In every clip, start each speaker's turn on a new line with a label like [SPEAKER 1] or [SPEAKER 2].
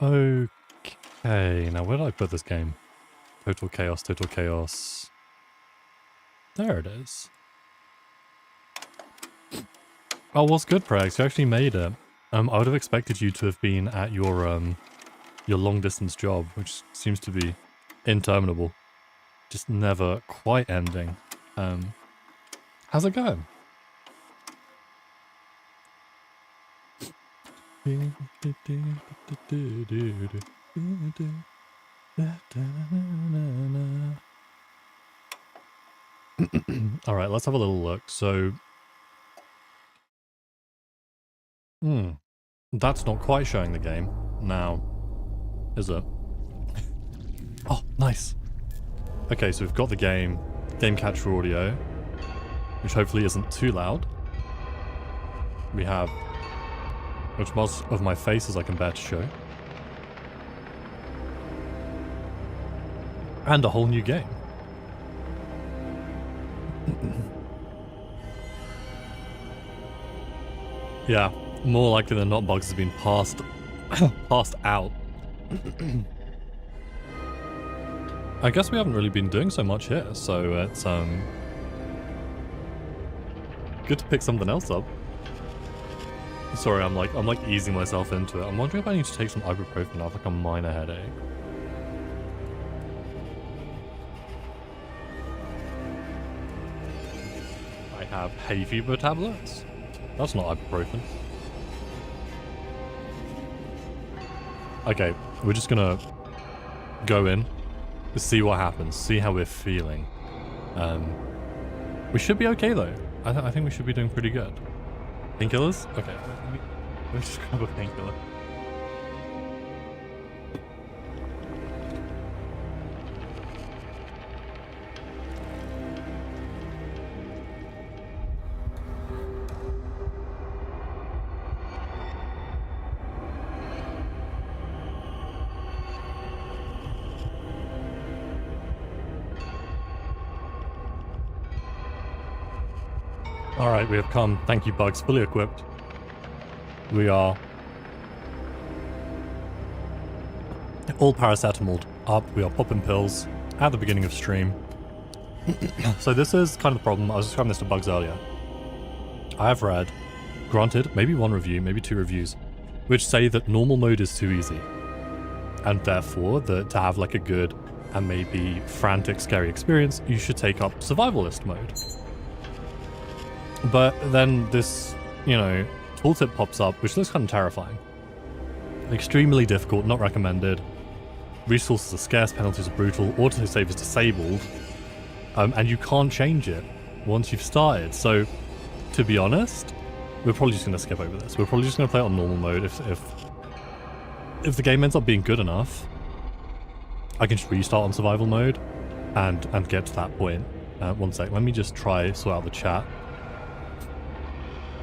[SPEAKER 1] Okay, now where did I put this game? Total chaos, total chaos. There it is. Oh, what's good, Prax? You actually made it. I would have expected you to have been at your long distance job, which seems to be interminable. Just never quite ending. How's it going? All right, let's have a little look. So, that's not quite showing the game now, is it? Oh, nice. Okay, so we've got the game capture audio, which hopefully isn't too loud. We have which most of my face as I can bear to show. And a whole new game. Yeah, more likely than not bugs have been passed out. I guess we haven't really been doing so much here, so it's good to pick something else up. Sorry, I'm like easing myself into it. I'm wondering if I need to take some ibuprofen. I have like a minor headache. I have hay fever tablets. That's not ibuprofen. Okay, we're just gonna go in, see what happens, see how we're feeling. We should be okay though. I think we should be doing pretty good. Painkillers? Okay, let me just grab a painkiller. Alright, we have come. Thank you, Bugs. Fully equipped. We are all paracetamol up. We are popping pills at the beginning of stream. So this is kind of the problem. I was describing this to Bugs earlier. I have read, granted, maybe one review, maybe two reviews, which say that normal mode is too easy. And therefore, that to have like a good and maybe frantic, scary experience, you should take up survivalist mode. But then this, you know, tooltip pops up, which looks kind of terrifying. Extremely difficult, not recommended. Resources are scarce, penalties are brutal, autosave is disabled, and you can't change it once you've started. So, to be honest, we're probably just going to skip over this. We're probably just going to play it on normal mode. If the game ends up being good enough, I can just restart on survival mode and get to that point. One sec, let me just try sort out the chat.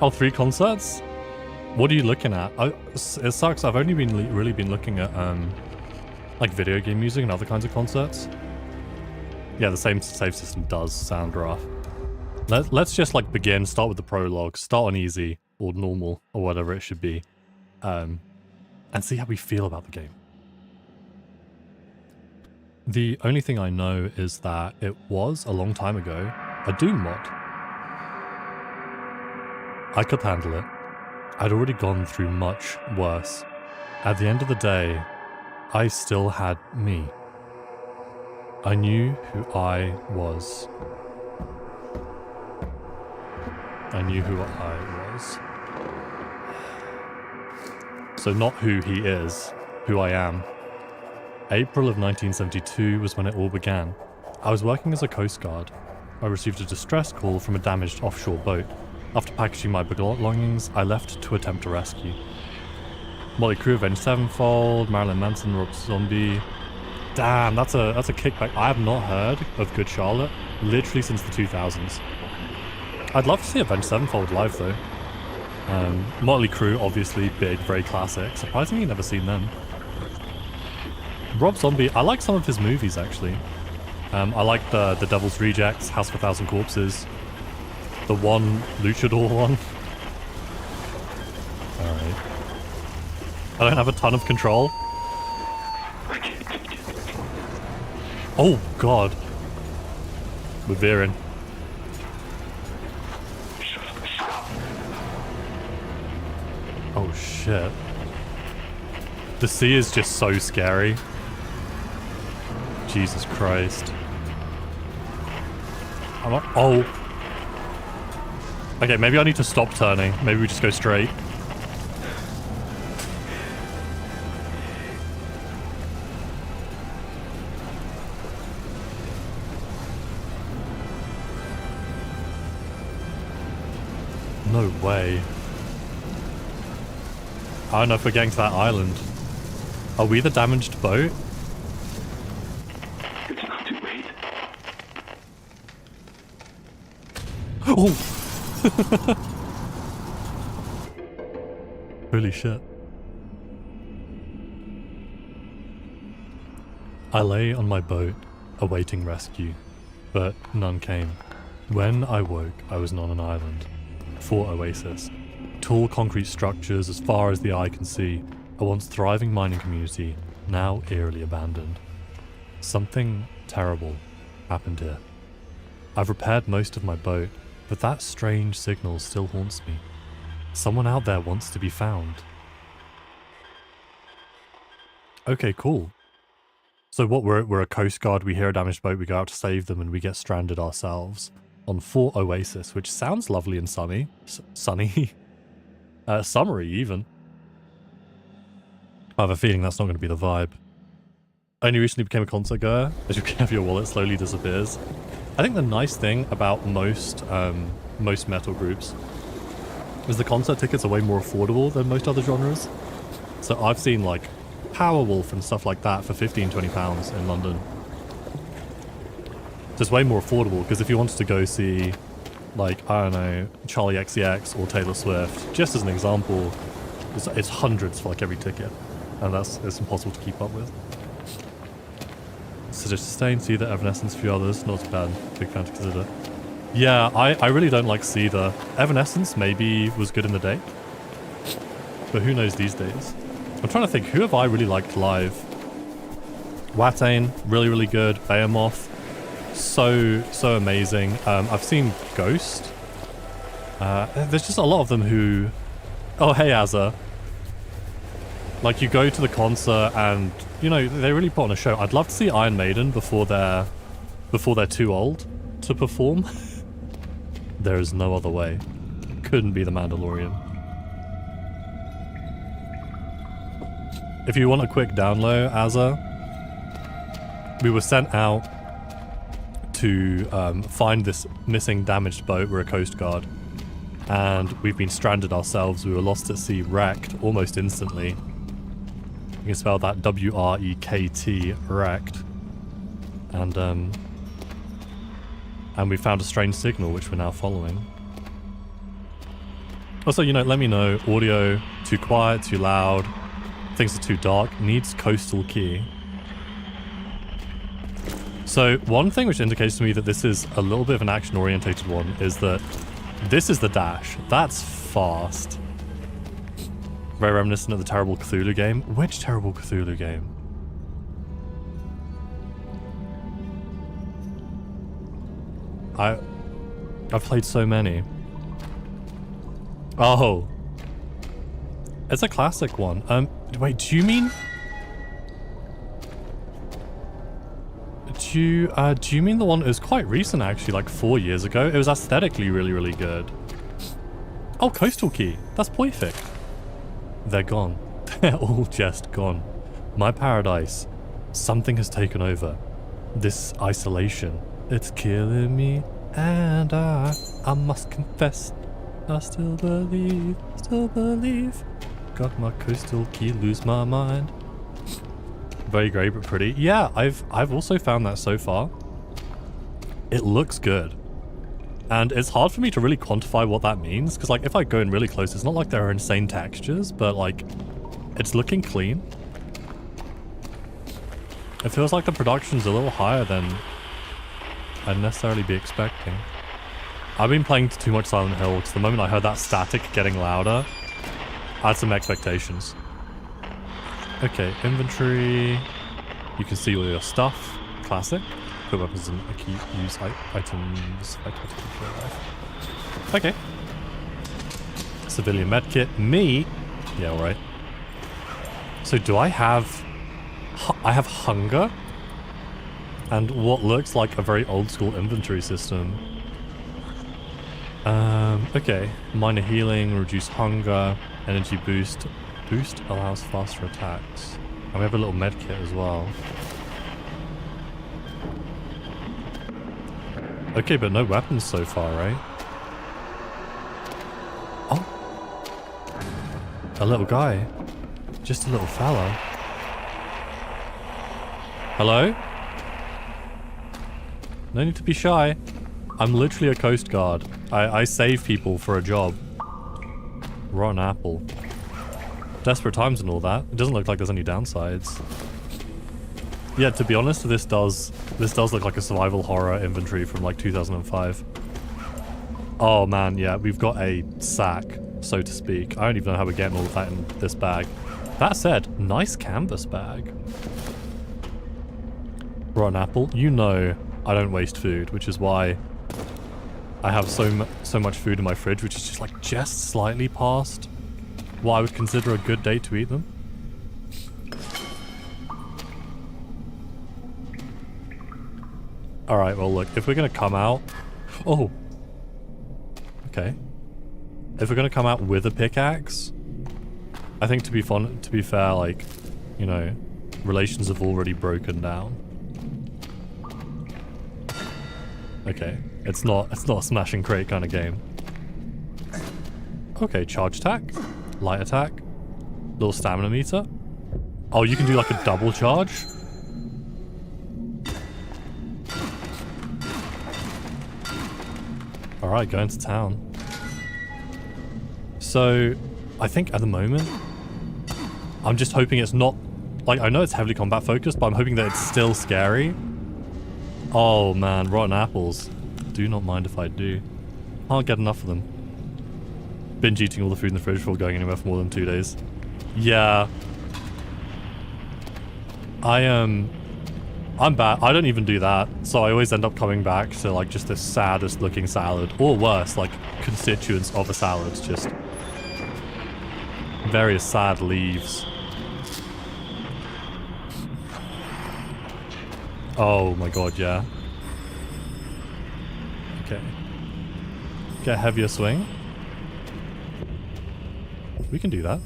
[SPEAKER 1] Oh, 3 concerts? What are you looking at? It sucks. I've only been really been looking at like video game music and other kinds of concerts. Yeah, the same save system does sound rough. Let's just like begin. Start with the prologue. Start on easy or normal or whatever it should be, and see how we feel about the game. The only thing I know is that it was a long time ago a Doom mod. I could handle it. I'd already gone through much worse. At the end of the day, I still had me. I knew who I was. I knew who I was. So not who he is, who I am. April of 1972 was when it all began. I was working as a coast guard. I received a distress call from a damaged offshore boat. After packaging my belongings, I left to attempt a rescue. Motley Crue, Avenged Sevenfold, Marilyn Manson, Rob Zombie. Damn, that's a kickback. I have not heard of Good Charlotte literally since the 2000s. I'd love to see Avenged Sevenfold live though. Motley Crue, obviously big, very classic. Surprisingly, never seen them. Rob Zombie, I like some of his movies actually. I like the Devil's Rejects, House of a Thousand Corpses. The one luchador one. Alright. I don't have a ton of control. Oh, God. We're veering. Oh, shit. The sea is just so scary. Jesus Christ. Oh. Okay, maybe I need to stop turning. Maybe we just go straight. No way. I don't know if we're getting to that island. Are we the damaged boat?
[SPEAKER 2] It's not too late.
[SPEAKER 1] Oh! Holy shit. I lay on my boat, awaiting rescue, but none came. When I woke, I was on an island. 4 oasis. Tall concrete structures as far as the eye can see. A once thriving mining community, now eerily abandoned. Something terrible happened here. I've repaired most of my boat, but that strange signal still haunts me. Someone out there wants to be found. Okay, cool. So what, we're a coast guard, we hear a damaged boat, we go out to save them, and we get stranded ourselves on 4 oasis, which sounds lovely and sunny. Sunny? Summery, even. I have a feeling that's not going to be the vibe. I only recently became a concert goer. As you have your wallet slowly disappears. I think the nice thing about most metal groups is the concert tickets are way more affordable than most other genres. So I've seen like Powerwolf and stuff like that for £15–20 in London. So it's way more affordable, because if you wanted to go see, like, I don't know, Charlie XCX or Taylor Swift, just as an example, it's hundreds for like every ticket, and it's impossible to keep up with. So just Sustain, Seether, Evanescence, a few others, not too bad, big fan to consider. Yeah, I really don't like Seether. Evanescence maybe was good in the day, but who knows these days. I'm trying to think, who have I really liked live? Watain, really, really good. Behemoth, so amazing. I've seen Ghost. There's just a lot of them who... Oh, hey, Azza. Like, you go to the concert and, you know, they really put on a show. I'd love to see Iron Maiden before they're too old to perform. There is no other way. Couldn't be The Mandalorian. If you want a quick download, Azza, we were sent out to find this missing damaged boat. We're a coast guard, and we've been stranded ourselves. We were lost at sea, wrecked almost instantly. You can spell that W-R-E-K-T, wrecked. And we found a strange signal which we're now following. Also, you know, let me know, audio too quiet, too loud, things are too dark, needs coastal key. So one thing which indicates to me that this is a little bit of an action-orientated one is that this is the dash. That's fast. Very reminiscent of the Terrible Cthulhu game. Which Terrible Cthulhu game? I've played so many. Oh. It's a classic one. Wait, do you mean... Do you mean the one that was quite recent, actually, like 4 years ago? It was aesthetically really, really good. Oh, Coastal Key. That's perfect. They're gone. They're all just gone. My paradise. Something has taken over. This isolation. It's killing me. And I must confess, I still believe. Got my Coastal Key, lose my mind. Very grey but pretty. Yeah, I've also found that so far. It looks good. And it's hard for me to really quantify what that means, because like if I go in really close, it's not like there are insane textures, but like it's looking clean. It feels like the production's a little higher than I'd necessarily be expecting. I've been playing too much Silent Hill, because the moment I heard that static getting louder, I had some expectations. Okay, inventory. You can see all your stuff. classic. Put weapons and acute use items. Okay. Civilian medkit. Me? Yeah, alright. So do I have... I have hunger? And what looks like a very old school inventory system. Okay. Minor healing, reduce hunger, energy boost. Boost allows faster attacks. And we have a little medkit as well. Okay, but no weapons so far, right? Oh. A little guy. Just a little fella. Hello? No need to be shy. I'm literally a coast guard. I save people for a job. Rotten apple. Desperate times and all that. It doesn't look like there's any downsides. Yeah, to be honest, this does look like a survival horror inventory from like 2005. Oh man, yeah, we've got a sack, so to speak. I don't even know how we're getting all of that in this bag. That said, nice canvas bag. Rotten apple. You know I don't waste food, which is why I have so much food in my fridge, which is just like just slightly past what I would consider a good day to eat them. Alright, well look, if we're gonna come out... Oh! Okay. If we're gonna come out with a pickaxe, I think to be fair, like, you know, relations have already broken down. Okay, it's not a smash and crate kind of game. Okay, charge attack, light attack, little stamina meter. Oh, you can do like a double charge? Alright, going to town. So, I think at the moment, I'm just hoping it's not... Like, I know it's heavily combat focused, but I'm hoping that it's still scary. Oh man, rotten apples. Do not mind if I do. Can't get enough of them. Binge eating all the food in the fridge before going anywhere for more than 2 days. Yeah. I'm bad. I don't even do that. So I always end up coming back to like just the saddest looking salad. Or worse, like constituents of a salad. Just various sad leaves. Oh my god, yeah. Okay. Get a heavier swing. We can do that.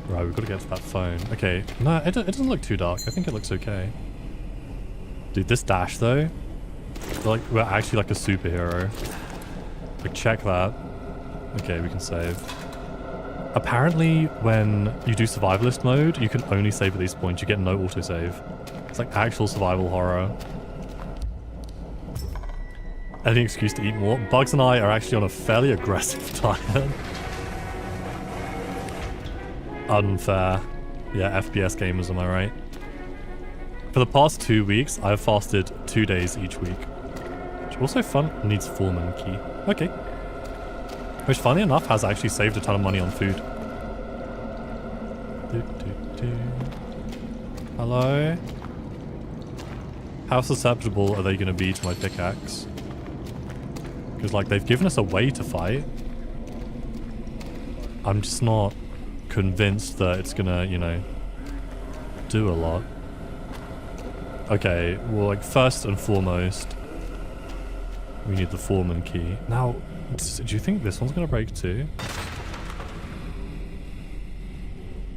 [SPEAKER 1] Right, we've got to get to that phone. Okay, no, it doesn't look too dark. I think it looks okay. Dude, this dash though, we're actually like a superhero. Like, check that. Okay, we can save. Apparently, when you do survivalist mode, you can only save at these points. You get no autosave. It's like actual survival horror. Any excuse to eat more. Bugs and I are actually on a fairly aggressive diet. Unfair. Yeah, FPS gamers, am I right? For the past 2 weeks, I've fasted 2 days each week. Which also fun needs foreman key. Okay. Which, funny enough, has actually saved a ton of money on food. Hello? How susceptible are they going to be to my pickaxe? Because, like, they've given us a way to fight. I'm just not convinced that it's gonna, you know, do a lot. Okay, well, like, first and foremost, we need the foreman key. Now, do you think this one's gonna break too?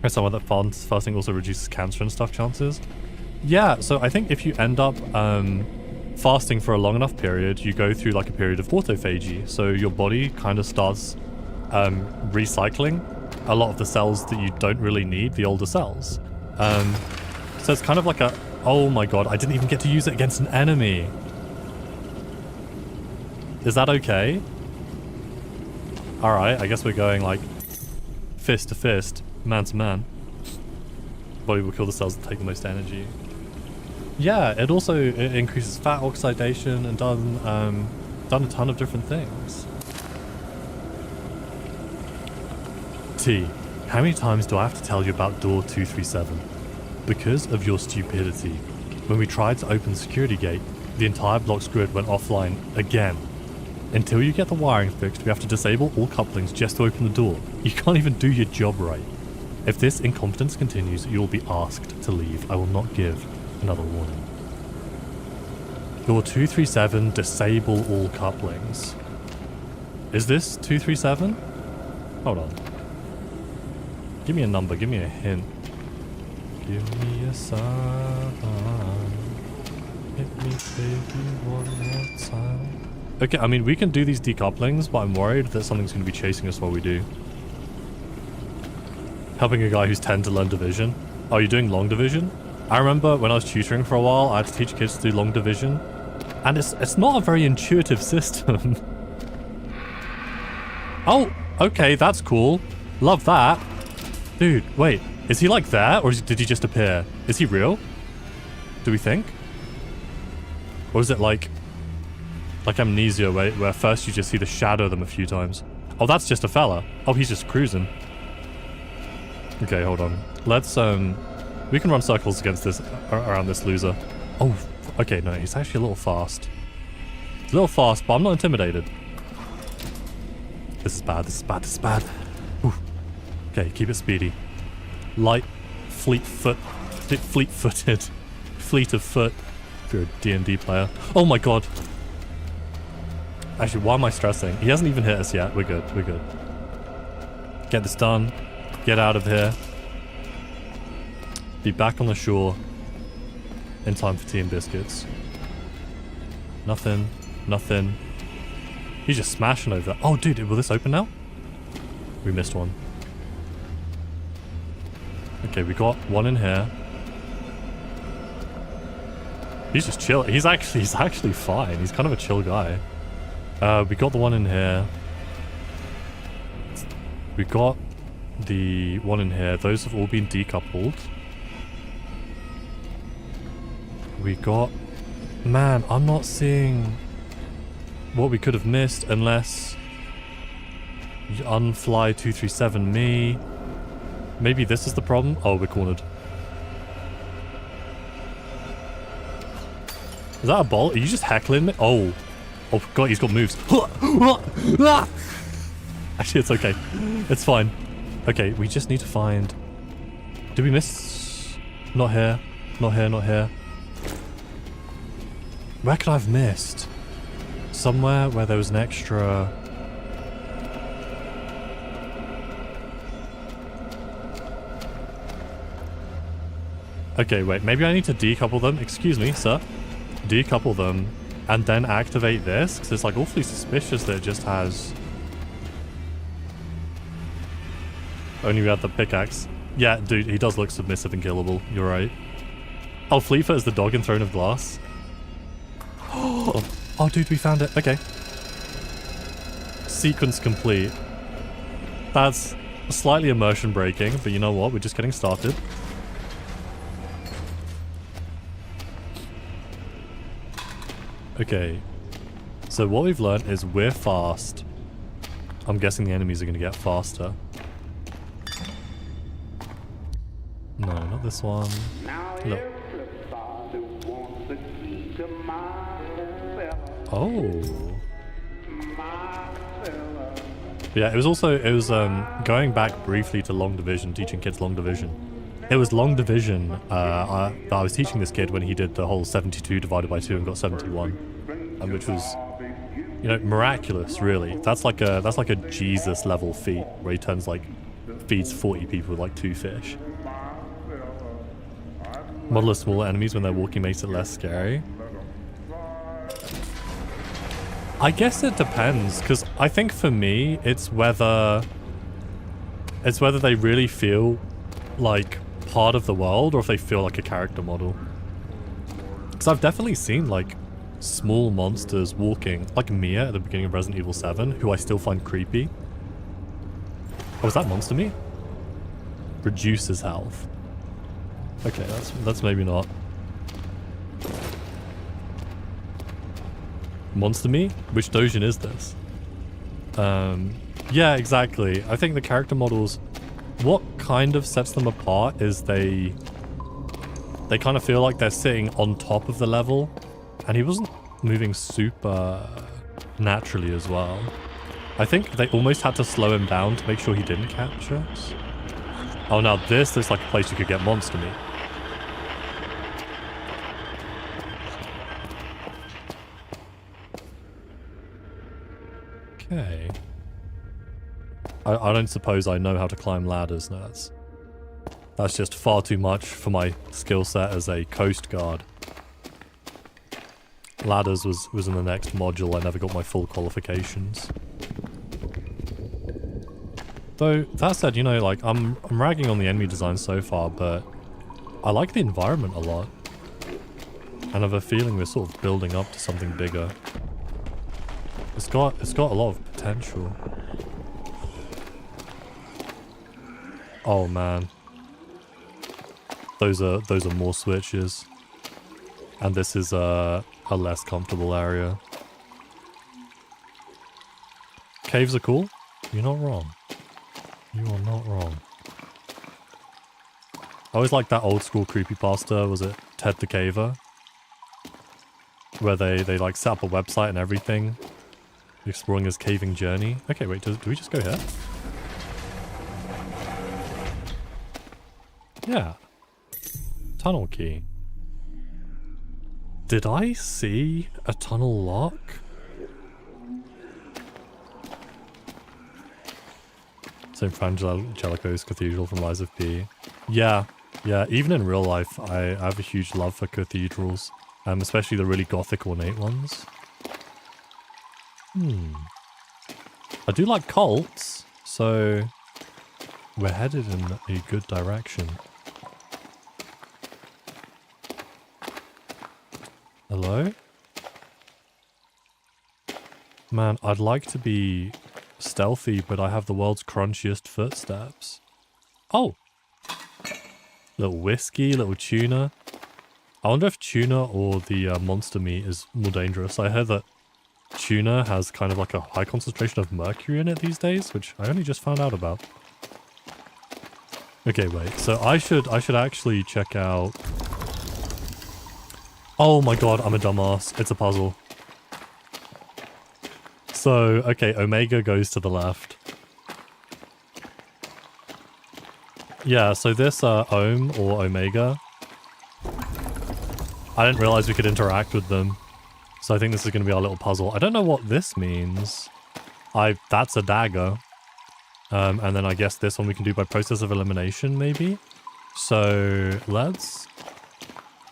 [SPEAKER 1] There's someone that fasting also reduces cancer and stuff chances. Yeah, so I think if you end up fasting for a long enough period, you go through like a period of autophagy. So your body kind of starts recycling a lot of the cells that you don't really need, the older cells. So it's kind of like a... Oh my god, I didn't even get to use it against an enemy. Is that okay? Alright, I guess we're going like fist to fist, man to man. Body will kill the cells that take the most energy. Yeah, it also increases fat oxidation and done a ton of different things. T, how many times do I have to tell you about door 237? because of your stupidity. When we tried to open the security gate, the entire block's grid went offline again. Until you get the wiring fixed, we have to disable all couplings just to open the door. You can't even do your job right. If this incompetence continues, you will be asked to leave. I will not give another warning. Door 237, disable all couplings. Is this 237? Hold on. Give me a number, give me a hint. Give me a sign. Hit me, baby, one more time. Okay, I mean, we can do these decouplings, but I'm worried that something's going to be chasing us while we do. Helping a guy who's 10 to learn division. Oh, you're doing long division? I remember when I was tutoring for a while, I had to teach kids to do long division. And it's not a very intuitive system. Oh, okay, that's cool. Love that. Dude, wait. Is he like that? Or did he just appear? Is he real? Do we think? Or is it like Amnesia, where first you just see the shadow of them a few times? Oh, that's just a fella. Oh, he's just cruising. Okay, hold on. Let's, we can run circles against this, around this loser. Oh, okay, no, he's actually a little fast. He's a little fast, but I'm not intimidated. This is bad, this is bad, this is bad. Ooh. Okay, keep it speedy. Light, fleet-footed. Fleet of foot. If you're a D&D player. Oh my god. Actually, why am I stressing? He hasn't even hit us yet. We're good, we're good. Get this done. Get out of here. Be back on the shore in time for tea and biscuits. Nothing. Nothing. He's just smashing over there. Oh, dude, will this open now? We missed one. Okay, we got one in here. He's just chill. He's actually fine. He's kind of a chill guy. We got the one in here. We got the one in here. Those have all been decoupled. We got... Man, I'm not seeing what we could have missed unless you unfly 237 me. Maybe this is the problem. Oh, we're cornered. Is that a ball? Are you just heckling me? Oh. Oh god, he's got moves. Actually, it's okay. It's fine. Okay, we just need to find... Did we miss? Not here. Not here, not here. Where could I have missed? Somewhere where there was an extra... Okay, wait. Maybe I need to decouple them. Excuse me, sir. Decouple them. And then activate this. Because it's like awfully suspicious that it just has... Only we had the pickaxe. Yeah, dude, he does look submissive and killable. You're right. Oh, Fleetfoot is the dog in Throne of Glass. Oh, dude, we found it. Okay. Sequence complete. That's slightly immersion breaking, but you know what? We're just getting started. Okay. So what we've learned is we're fast. I'm guessing the enemies are going to get faster. No, not this one. Look. Oh. Yeah, it was going back briefly to long division, teaching kids long division. It was long division that I was teaching this kid when he did the whole 72 divided by 2 and got 71. Which was, you know, miraculous, really. That's like a Jesus level feat where he turns feeds 40 people with like 2 fish. Model of smaller enemies when they're walking makes it less scary. I guess it depends, because I think for me, it's whether they really feel like part of the world or if they feel like a character model. Because I've definitely seen like small monsters walking, like Mia at the beginning of Resident Evil 7, who I still find creepy. Oh, is that monster meat? Reduces health. Okay, that's maybe not. Monster meat? Which Dojin is this? Yeah, exactly. I think the character models, what kind of sets them apart is they they kind of feel like they're sitting on top of the level. And he wasn't moving super naturally as well. I think they almost had to slow him down to make sure he didn't catch us. Oh, now this looks like a place you could get monster meat. Okay. I don't suppose I know how to climb ladders. No, that's just far too much for my skill set as a coast guard. Ladders was in the next module. I never got my full qualifications. Though, that said, you know, like, I'm ragging on the enemy design so far, but I like the environment a lot. And I have a feeling we're sort of building up to something bigger. It's got a lot of potential. Oh man. Those are more switches. And this is a less comfortable area. Caves are cool. You're not wrong. You are not wrong. I always liked that old school creepypasta. Was it Ted the Caver? Where they like set up a website and everything. Exploring his caving journey. Okay, wait, do we just go here? Yeah. Tunnel key. Did I see a tunnel lock? St. Frangelico's Cathedral from Lies of P. Yeah, even in real life, I have a huge love for cathedrals. Especially the really gothic ornate ones. I do like cults, so we're headed in a good direction. Hello? Man, I'd like to be stealthy, but I have the world's crunchiest footsteps. Oh! Little whiskey, little tuna. I wonder if tuna or the monster meat is more dangerous. I heard that tuna has kind of like a high concentration of mercury in it these days, which I only just found out about. Okay, wait. So I should actually check out... Oh my god, I'm a dumbass. It's a puzzle. So, okay, Omega goes to the left. Yeah, so this Ohm or Omega, I didn't realize we could interact with them. So I think this is going to be our little puzzle. I don't know what this means. That's a dagger. And then I guess this one we can do by process of elimination, maybe? So let's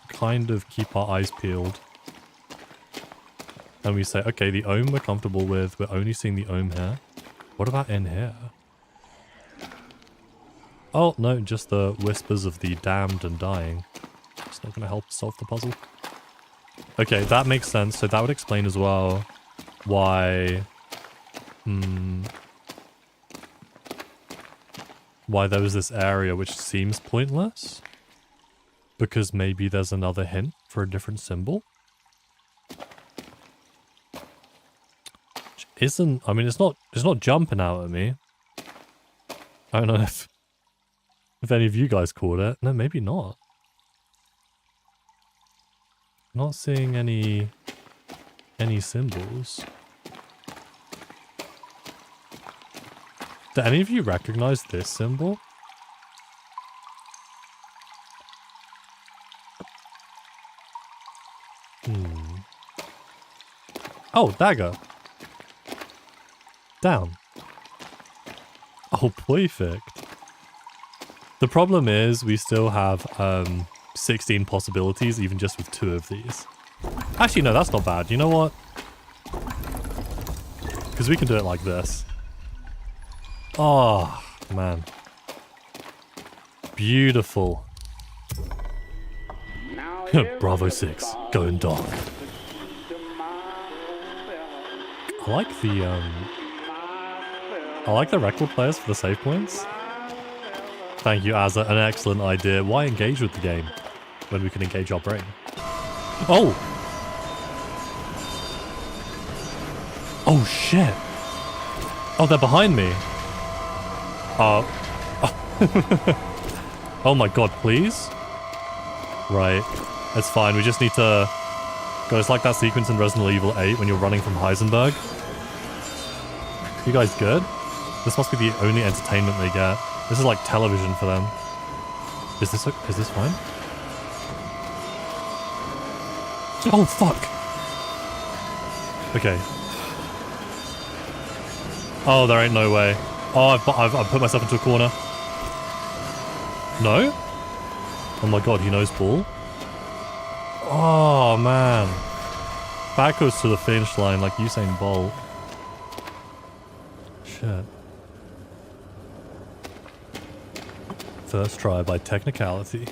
[SPEAKER 1] kind of keep our eyes peeled. And we say, okay, the Ohm we're comfortable with. We're only seeing the Ohm here. What about in here? Oh, no, just the whispers of the damned and dying. It's not going to help solve the puzzle. Okay, that makes sense. So that would explain as well why... why there was this area which seems pointless. Because maybe there's another hint for a different symbol. Which isn't... I mean, it's not jumping out at me. I don't know if any of you guys caught it. No, maybe not. Not seeing any symbols. Do any of you recognize this symbol? Oh, dagger. Down. Oh, perfect. The problem is we still have 16 possibilities, even just with 2 of these. Actually, no, that's not bad. You know what? Because we can do it like this. Oh, man. Beautiful. Bravo 6, going dark. I like the record players for the save points. Thank you, Azza. An excellent idea. Why engage with the game when we can engage our brain? Oh! Oh, shit. Oh, they're behind me. Oh my god, please? Right. It's fine. We just need to go. It's like that sequence in Resident Evil 8 when you're running from Heisenberg. You guys good? This must be the only entertainment they get. This is like television for them. Is this fine? Oh, fuck. Okay. Oh, there ain't no way. Oh, I've put myself into a corner. No? Oh my god, he knows ball. Oh, man. Backwards to the finish line like Usain Bolt. Shit. First try by technicality.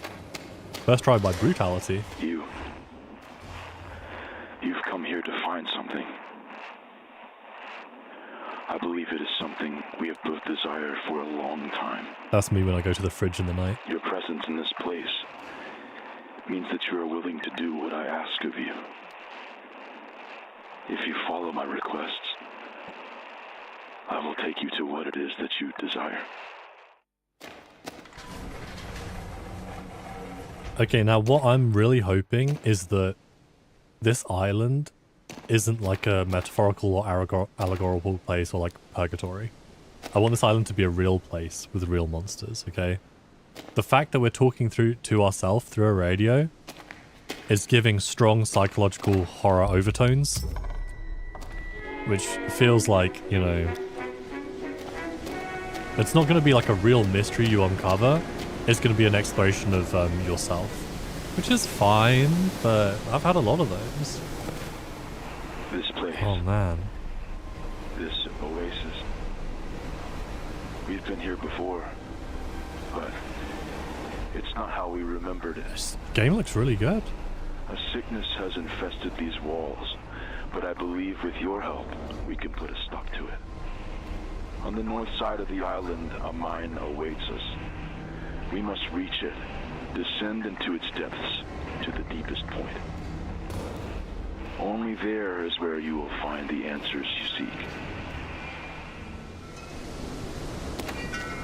[SPEAKER 1] First try by brutality.
[SPEAKER 2] You've come here to find something. I believe it is something we have both desired for a long time.
[SPEAKER 1] That's me when I go to the fridge in the night.
[SPEAKER 2] Your presence in this place means that you are willing to do what I ask of you. If you follow my requests, I will take you to what it is that you desire.
[SPEAKER 1] Okay, now what I'm really hoping is that this island isn't like a metaphorical or allegorical place or like purgatory. I want this island to be a real place with real monsters, okay? The fact that we're talking to ourselves through a radio is giving strong psychological horror overtones, which feels like, you know, it's not going to be like a real mystery you uncover. It's going to be an exploration of yourself, which is fine, but I've had a lot of those.
[SPEAKER 2] This place.
[SPEAKER 1] Oh man.
[SPEAKER 2] This oasis. We've been here before, but it's not how we remembered it.
[SPEAKER 1] This game looks really good.
[SPEAKER 2] A sickness has infested these walls, but I believe with your help, we can put a stop to it. On the north side of the island, a mine awaits us. We must reach it, descend into its depths, to the deepest point. Only there is where you will find the answers you seek.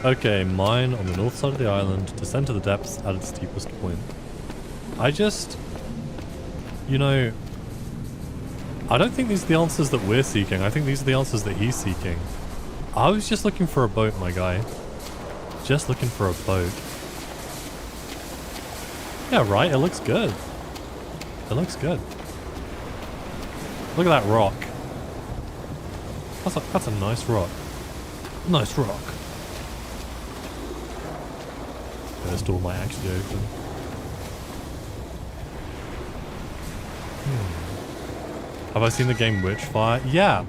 [SPEAKER 1] Okay, mine on the north side of the island, descend to the depths at its deepest point. I just... You know... I don't think these are the answers that we're seeking. I think these are the answers that he's seeking. I was just looking for a boat, my guy. Just looking for a boat. Yeah, right, it looks good. It looks good. Look at that rock. That's a nice rock. Nice rock. Okay, this door might actually open. Have I seen the game Witchfire? Yeah.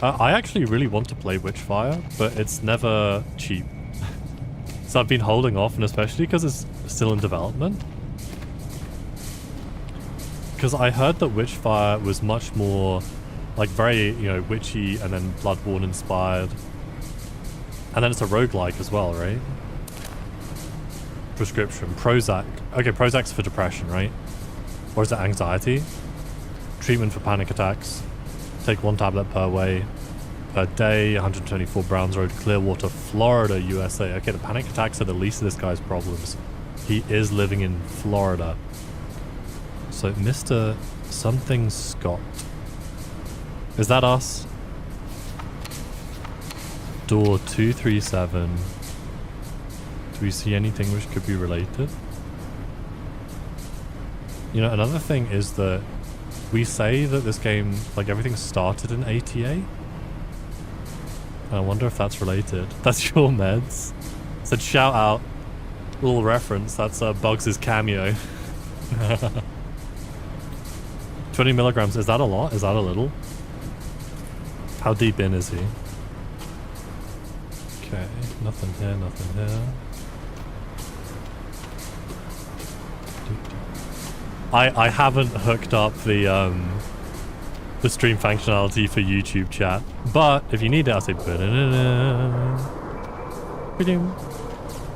[SPEAKER 1] I actually really want to play Witchfire, but it's never cheap. So I've been holding off, and especially because it's still in development. Because I heard that Witchfire was much more, like, very, you know, witchy and then Bloodborne inspired. And then it's a roguelike as well, right? Prescription. Prozac. Okay, Prozac's for depression, right? Or is it anxiety? Treatment for panic attacks. Take 1 tablet per day. 124 Browns Road, Clearwater, Florida, USA. Okay, the panic attacks are the least of this guy's problems. He is living in Florida. So, Mr. Something Scott. Is that us? Door 237. Do we see anything which could be related? You know, another thing is that we say that this game, like, everything started in ATA. And I wonder if that's related. That's your meds. Said shout out. Little reference. That's Bugs' cameo. 20 milligrams. Is that a lot? Is that a little? How deep in is he? Okay. Nothing here, nothing here. I haven't hooked up the stream functionality for YouTube chat, but if you need it, I'll say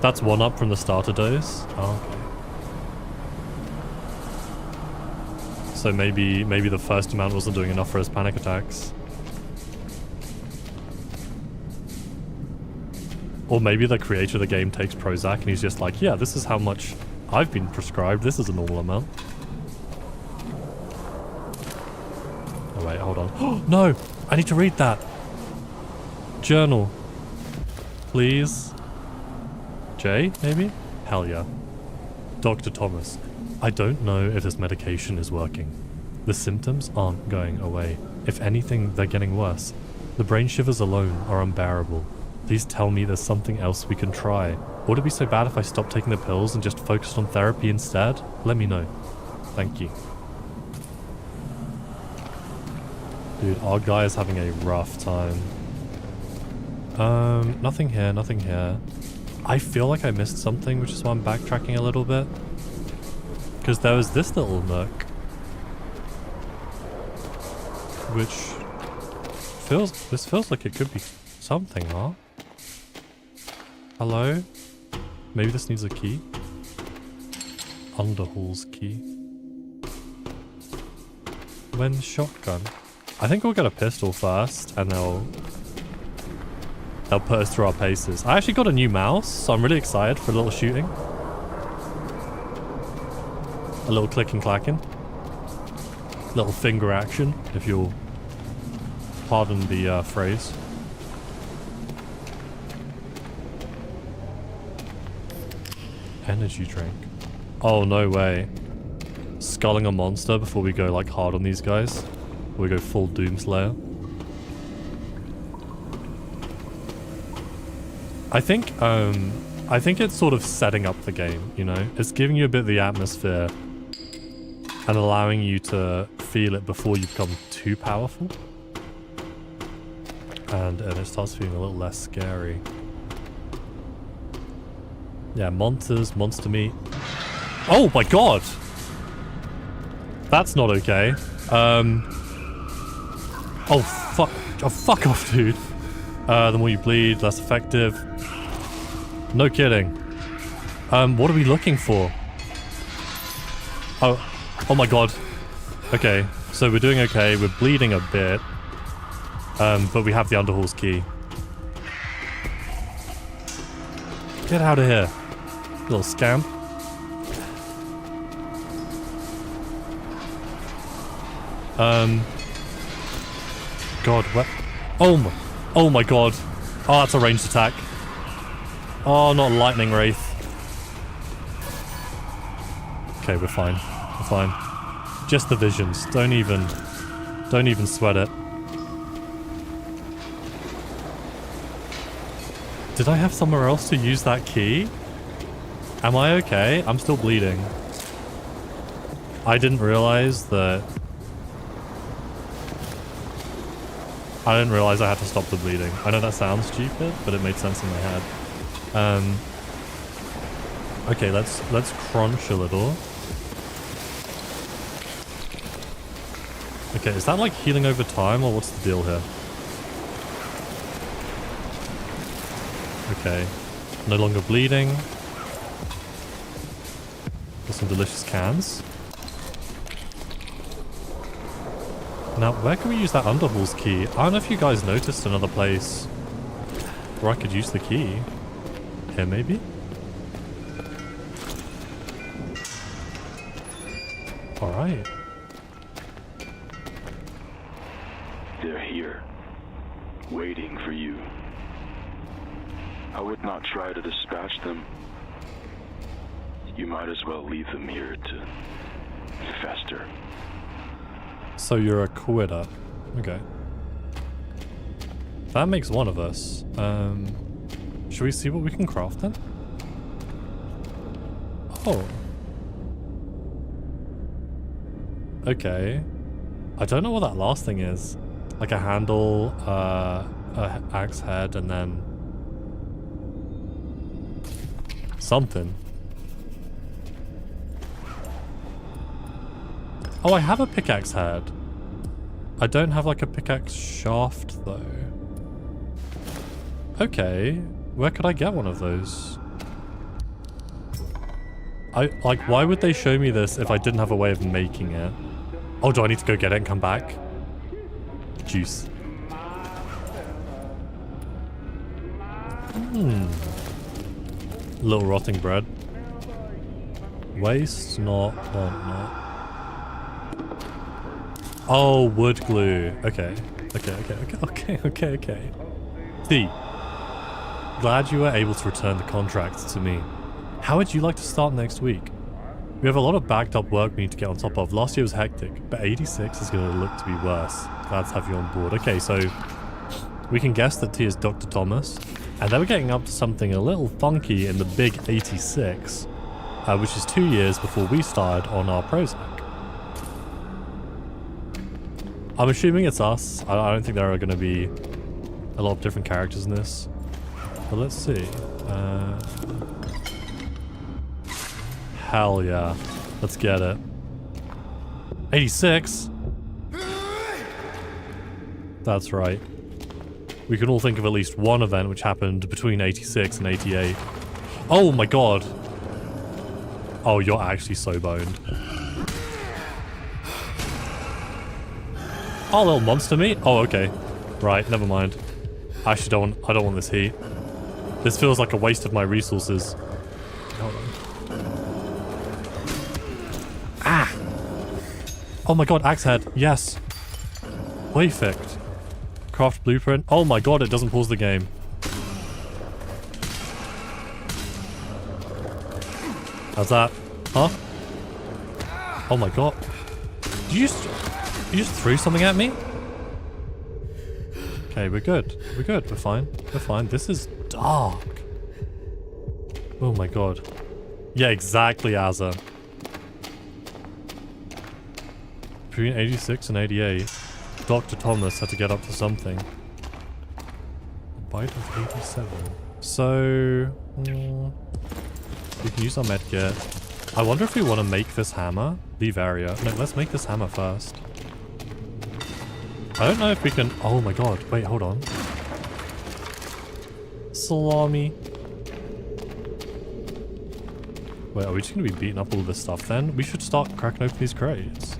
[SPEAKER 1] that's 1 up from the starter dose. Oh, okay. So maybe the first amount wasn't doing enough for his panic attacks. Or maybe the creator of the game takes Prozac and he's just like, yeah, this is how much I've been prescribed. This is a normal amount. Oh wait, hold on. No! I need to read that! Journal. Please. J, maybe? Hell yeah. Dr. Thomas, I don't know if this medication is working. The symptoms aren't going away. If anything, they're getting worse. The brain shivers alone are unbearable. Please tell me there's something else we can try. Would it be so bad if I stopped taking the pills and just focused on therapy instead? Let me know. Thank you. Dude, our guy is having a rough time. Nothing here, nothing here. I feel like I missed something, which is why I'm backtracking a little bit. Because there was this little nook. Which feels like it could be something, huh? Hello? Maybe this needs a key? Underhall's key. When shotgun? I think we'll get a pistol first, and they'll put us through our paces. I actually got a new mouse, so I'm really excited for a little shooting. A little clicking clacking. Little finger action, if you'll pardon the phrase. Energy drink. Oh, no way. Sculling a monster before we go like hard on these guys. We go full Doomslayer. I think it's sort of setting up the game, you know? It's giving you a bit of the atmosphere and allowing you to feel it before you become too powerful. And it starts feeling a little less scary. Yeah, monsters, monster meat. Oh my god! That's not okay. Oh fuck. Oh fuck off, dude. The more you bleed, less effective. No kidding. What are we looking for? Oh my god. Okay, so we're doing okay. We're bleeding a bit. But we have the Underhall's key. Get out of here. Little scamp. God, what? Oh my god. Oh, that's a ranged attack. Oh, not a lightning wraith. Okay, we're fine. We're fine. Just the visions. Don't even sweat it. Did I have somewhere else to use that key? Am I okay? I'm still bleeding. I didn't realize that... I didn't realize I had to stop the bleeding. I know that sounds stupid, but it made sense in my head. Okay, let's crunch a little. Okay, is that like healing over time, or what's the deal here? Okay, no longer bleeding. Got some delicious cans. Now, where can we use that Underhall's key? I don't know if you guys noticed another place where I could use the key. Here, maybe? Alright.
[SPEAKER 2] They're here, waiting for you. I would not try to dispatch them. You might as well leave them here to fester.
[SPEAKER 1] So you're a quitter. Okay. That makes one of us. Should we see what we can craft then? Oh. Okay. I don't know what that last thing is. Like a handle, a axe head, and then... something. Oh, I have a pickaxe head. I don't have like a pickaxe shaft though. Okay, where could I get one of those? Why would they show me this if I didn't have a way of making it? Oh, do I need to go get it and come back? Juice. Little rotting bread. Waste, not. Oh, wood glue. Okay. C. Glad you were able to return the contract to me. How would you like to start next week? We have a lot of backed up work we need to get on top of. Last year was hectic, but 86 is going to look to be worse. Glad to have you on board. Okay, so we can guess that T is Dr. Thomas. And then we're getting up to something a little funky in the big 86, which is 2 years before we started on our Prozac. I'm assuming it's us. I don't think there are going to be a lot of different characters in this. But let's see. Hell yeah. Let's get it. 86? That's right. We can all think of at least one event which happened between 86 and 88. Oh my god. Oh, you're actually so boned. Oh, little monster meat? Oh, okay. Right, never mind. I actually I don't want this heat. This feels like a waste of my resources. Hold on. Ah! Oh my god, axe head. Yes. Perfect. Craft blueprint. Oh my god, it doesn't pause the game. How's that? Huh? Oh my god. Did you just threw something at me? Okay, we're good. We're good. We're fine. We're fine. This is dark. Oh my god. Yeah, exactly, Azza. Between 86 and 88, Dr. Thomas had to get up to something. A bite of 87. So, we can use our medkit. I wonder if we want to make this hammer. Leave area. No, let's make this hammer first. I don't know if we can... Oh my god. Wait, hold on. Salami. Wait, are we just going to be beating up all this stuff then? We should start cracking open these crates.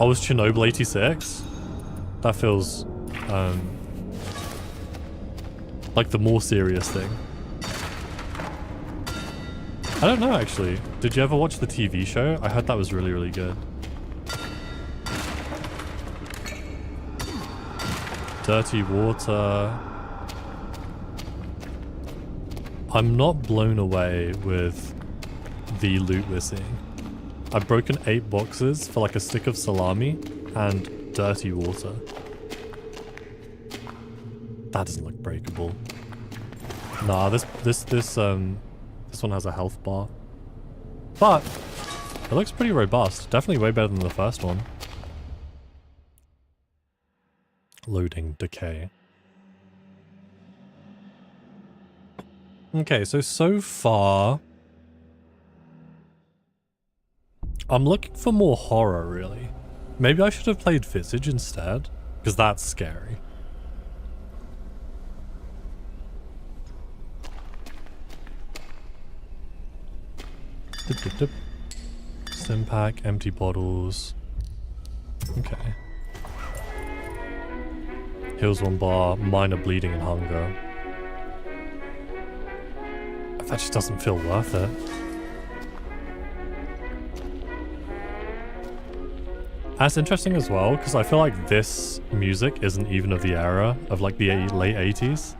[SPEAKER 1] Oh, it's Chernobyl 86? That feels... like the more serious thing. I don't know, actually. Did you ever watch the TV show? I heard that was really, really good. Dirty water. I'm not blown away with the loot we're seeing. I've broken 8 boxes for like a stick of salami and dirty water. That doesn't look breakable. Nah, this one has a health bar. But it looks pretty robust. Definitely way better than the first one. Loading decay. Okay, so far I'm looking for more horror, really. Maybe I should have played Visage instead, because that's scary. Dip, dip, dip. Stim pack, empty bottles. Okay. Heals 1 bar, minor bleeding and hunger. That just doesn't feel worth it. That's interesting as well, because I feel like this music isn't even of the era of like the late 80s.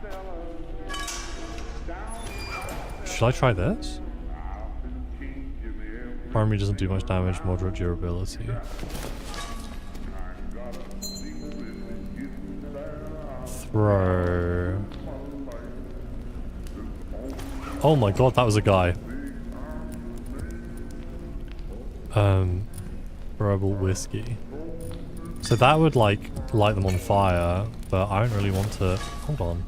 [SPEAKER 1] Should I try this? Primary doesn't do much damage, moderate durability. Throw. Oh my god, that was a guy. Rebel whiskey. So that would like light them on fire, but I don't really want to. Hold on.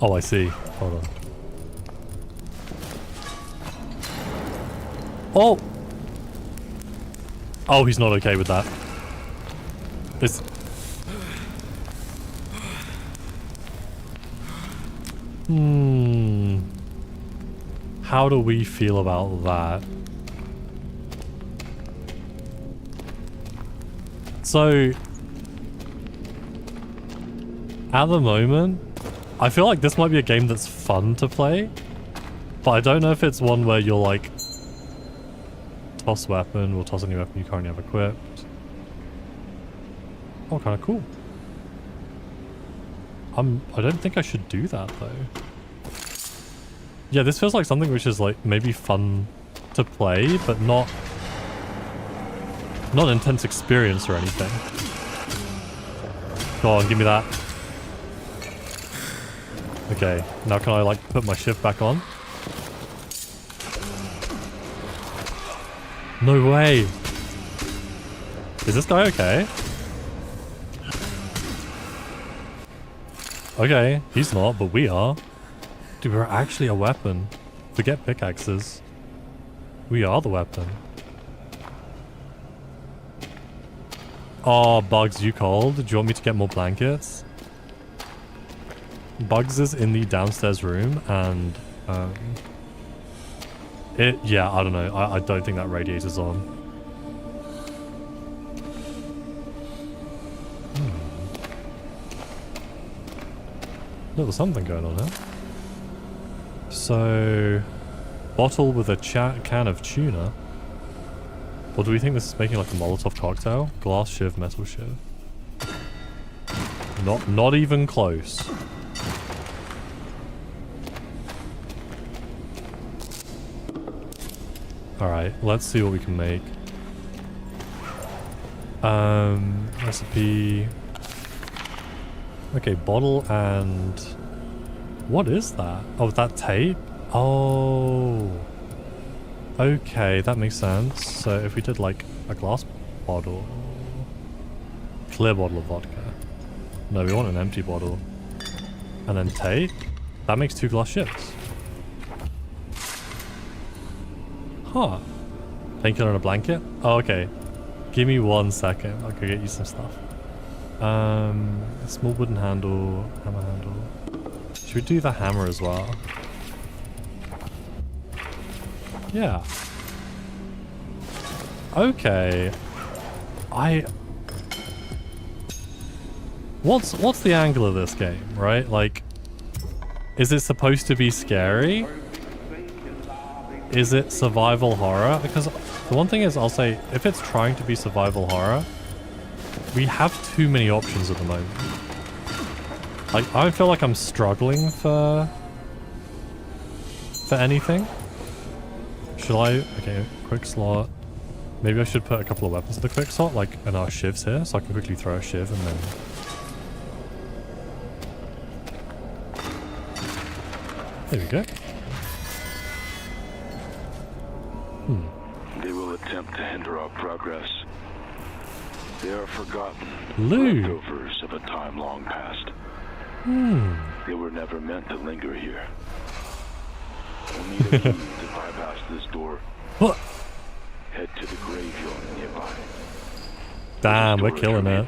[SPEAKER 1] Oh, I see. Hold on. Oh! Oh, he's not okay with that. It's... How do we feel about that? So... At the moment, I feel like this might be a game that's fun to play, but I don't know if it's one where you're like, toss weapon, or toss any weapon you currently have equipped. Oh, kind of cool. I don't think I should do that though. Yeah, this feels like something which is like maybe fun to play, but not intense experience or anything. Go on, give me that. Okay, now can I like put my shift back on? No way. Is this guy okay? Okay, he's not, but we are. Dude, we're actually a weapon. Forget pickaxes. We are the weapon. Oh, Bugs, you cold? Do you want me to get more blankets? Bugs is in the downstairs room, and yeah, I don't know. I don't think that radiator's on. There was something going on here. So, bottle with a can of tuna. Or do we think this is making like a Molotov cocktail? Glass shiv, metal shiv. Not even close. Alright, let's see what we can make. Recipe. Okay, bottle and... What is that? Oh, that tape? Oh. Okay, that makes sense. So if we did like a glass bottle... Clear bottle of vodka. No, we want an empty bottle. And then tape? That makes 2 glass ships. Huh. Painkiller and a blanket? Oh, okay. Give me 1 second. I'll go get you some stuff. A small wooden handle, hammer handle. Should we do the hammer as well? Yeah. Okay. What's the angle of this game, right? Like, is it supposed to be scary? Is it survival horror? Because the one thing is, I'll say, if it's trying to be survival horror, we have too many options at the moment. Like, I feel like I'm struggling for anything. Should I? Okay, quick slot. Maybe I should put a couple of weapons in the quick slot, like in our shivs here, so I can quickly throw a shiv and then... There we go.
[SPEAKER 2] They will attempt to hinder our progress. They are forgotten leftovers of a time long past. They were never meant to linger here. We'll need a key to bypass this door.
[SPEAKER 1] What?
[SPEAKER 2] Head to the graveyard nearby.
[SPEAKER 1] Damn, we're killing it.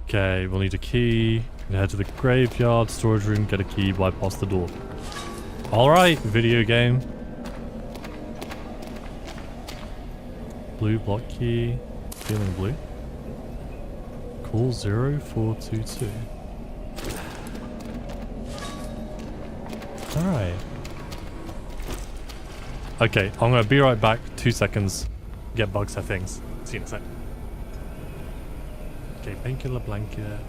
[SPEAKER 1] Okay, we'll need a key. Head to the graveyard, storage room, get a key, bypass the door. Alright, video game. Blue block key. Feeling blue. Call 0422. Alright. Okay, I'm gonna be right back. 2 seconds. Get bug settings. See you in a sec. Okay, painkiller blanket.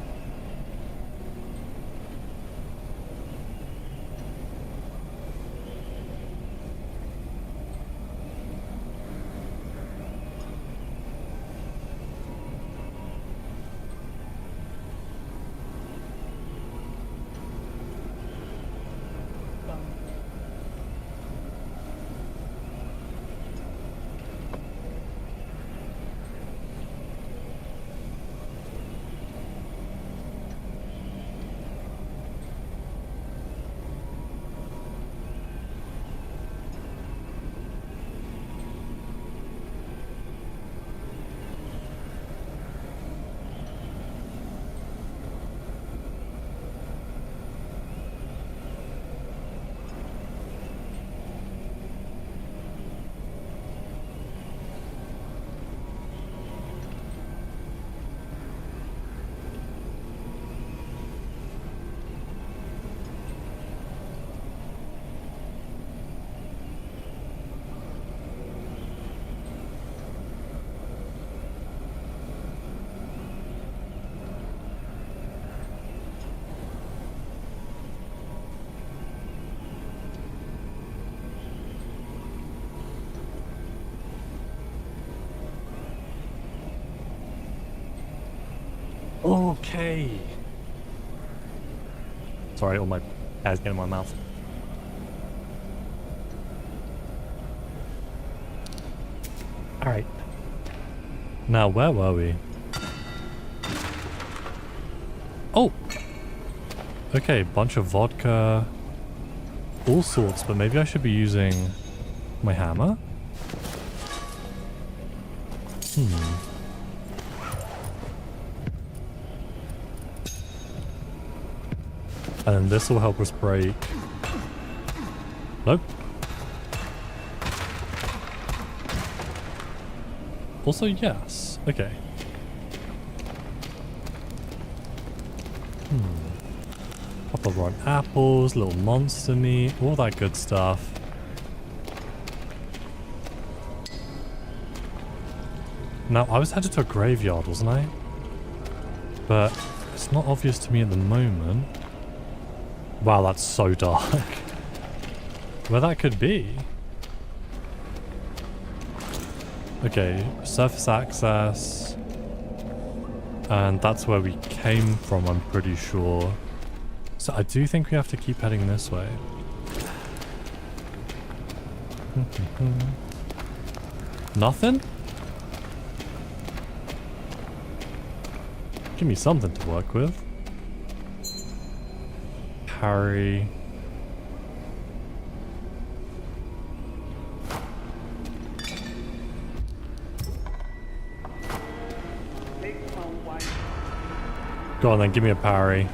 [SPEAKER 1] Okay. Sorry, all my hair's getting in my mouth. Alright. Now, where were we? Oh! Okay, bunch of vodka. All sorts, but maybe I should be using my hammer? And then this will help us break. Nope. Also, yes. Okay. Couple of rotten apples, little monster meat, all that good stuff. Now, I was headed to a graveyard, wasn't I? But it's not obvious to me at the moment. Wow, that's so dark. Where that could be. Okay, surface access. And that's where we came from, I'm pretty sure. So I do think we have to keep heading this way. Nothing? Give me something to work with. Parry. Go on then, give me a parry.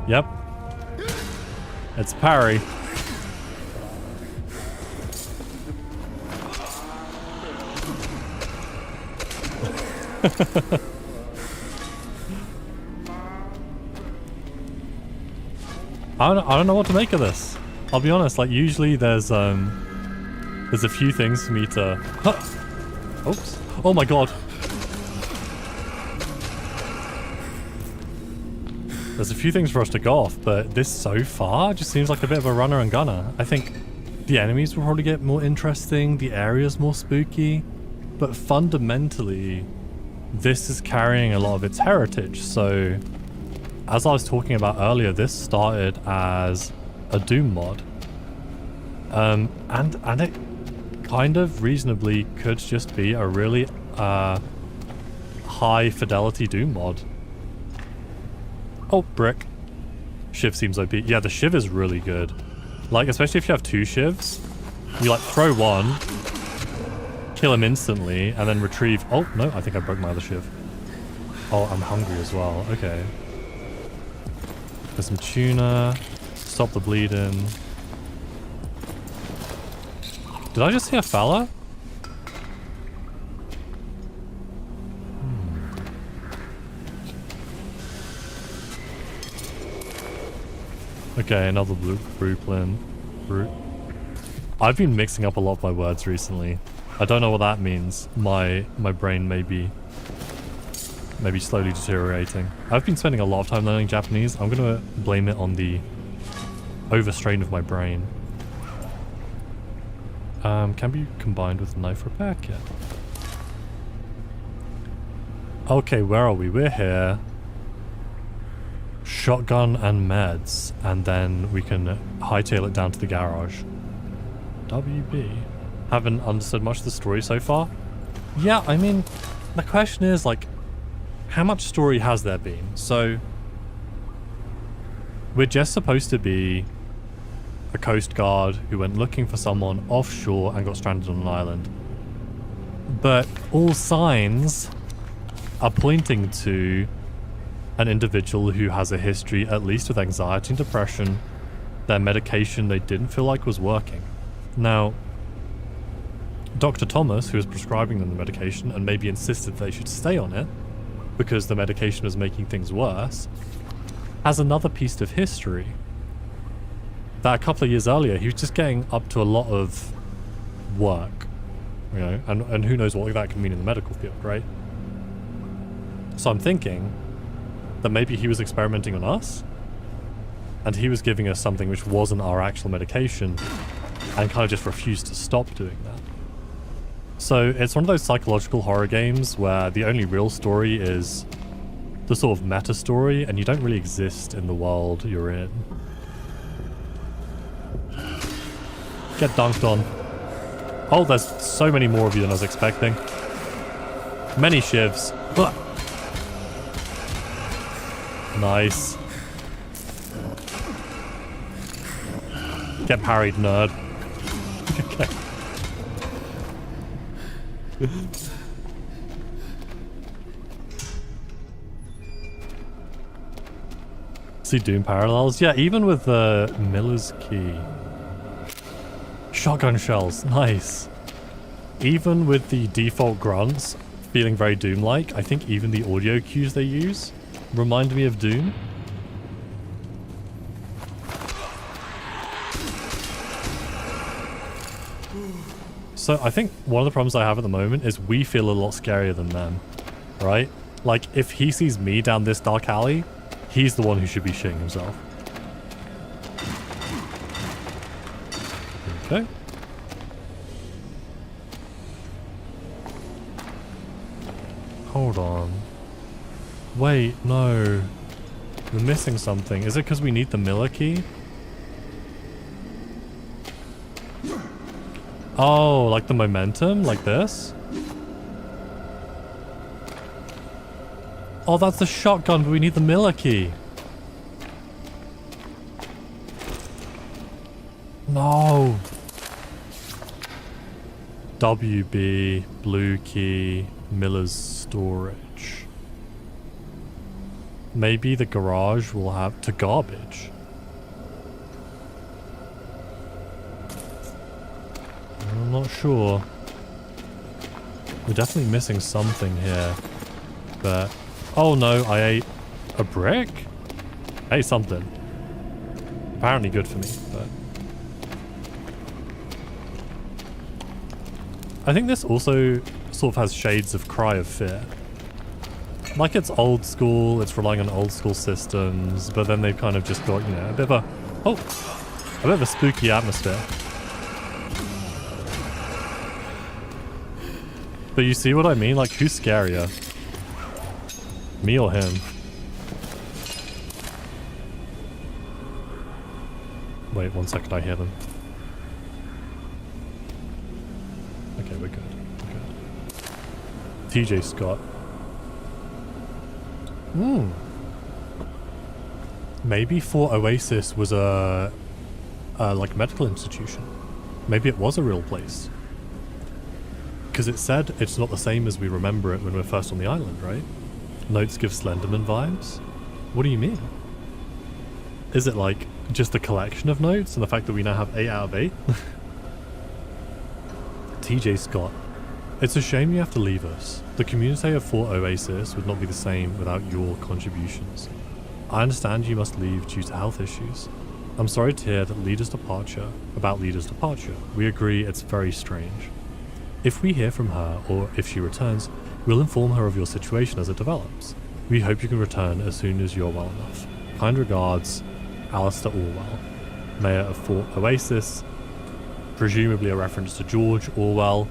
[SPEAKER 1] Yep. It's parry. I don't know what to make of this. I'll be honest, like usually there's a few things for me to... Oops. Oh my god. There's a few things for us to go off, but this so far just seems like a bit of a runner and gunner. I think the enemies will probably get more interesting, the area's more spooky, but fundamentally, this is carrying a lot of its heritage. So, as I was talking about earlier, this started as a Doom mod. And it kind of reasonably could just be a really high fidelity Doom mod. Oh, brick. Shiv seems OP. Yeah, the Shiv is really good. Like, especially if you have two Shivs, you like throw one, kill him instantly, and then retrieve... Oh, no, I think I broke my other Shiv. Oh, I'm hungry as well. Okay. There's some tuna. Stop the bleeding. Did I just hear fella? Okay, another blueprint. I've been mixing up a lot of my words recently. I don't know what that means. My brain may be slowly deteriorating. I've been spending a lot of time learning Japanese. I'm gonna blame it on the overstrain of my brain. Can be combined with knife repair kit. Okay, where are we? We're here. Shotgun and meds, and then we can hightail it down to the garage. WB. Haven't understood much of the story so far. Yeah, I mean, the question is, like, how much story has there been? So, we're just supposed to be a coast guard who went looking for someone offshore and got stranded on an island. But all signs are pointing to an individual who has a history, at least with anxiety and depression, their medication they didn't feel like was working. Now, Dr. Thomas, who was prescribing them the medication and maybe insisted they should stay on it because the medication was making things worse, has another piece of history that a couple of years earlier he was just getting up to a lot of work, you know, and who knows what that can mean in the medical field, right? So I'm thinking that maybe he was experimenting on us and he was giving us something which wasn't our actual medication and kind of just refused to stop doing that. So it's one of those psychological horror games where the only real story is the sort of meta story, and you don't really exist in the world you're in. Get dunked on. Oh, there's so many more of you than I was expecting. Many shivs. Ugh. Nice. Get parried, nerd. Okay. See Doom parallels? Yeah, even with the Miller's Key. Shotgun shells, nice. Even with the default grunts feeling very Doom-like, I think even the audio cues they use remind me of Doom. So I think one of the problems I have at the moment is we feel a lot scarier than them, right? Like, if he sees me down this dark alley, he's the one who should be shitting himself. Okay. Hold on. Wait, no. We're missing something. Is it because we need the Miller key? Oh, like the momentum? Like this? Oh, that's the shotgun, but we need the Miller key. No. WB, blue key, Miller's storage. Maybe the garage will have to garbage. I'm not sure. We're definitely missing something here. But... oh no, I ate a brick? I ate something. Apparently good for me, but... I think this also sort of has shades of Cry of Fear. Like, it's old school, it's relying on old school systems, but then they've kind of just got, you know, a bit of a... oh! A bit of a spooky atmosphere. But you see what I mean? Like, who's scarier? Me or him? Wait, 1 second, I hear them. Okay, we're good. We're good. TJ Scott. Maybe Fort Oasis was a like medical institution. Maybe it was a real place. Because it said it's not the same as we remember it when we're first on the island, right? Notes give Slenderman vibes? What do you mean? Is it like just a collection of notes and the fact that we now have 8 out of 8? TJ Scott. It's a shame you have to leave us. The community of Fort Oasis would not be the same without your contributions. I understand you must leave due to health issues. I'm sorry to hear that Leader's departure. We agree it's very strange. If we hear from her, or if she returns, we'll inform her of your situation as it develops. We hope you can return as soon as you're well enough. Kind regards, Alistair Orwell, Mayor of Fort Oasis, presumably a reference to George Orwell,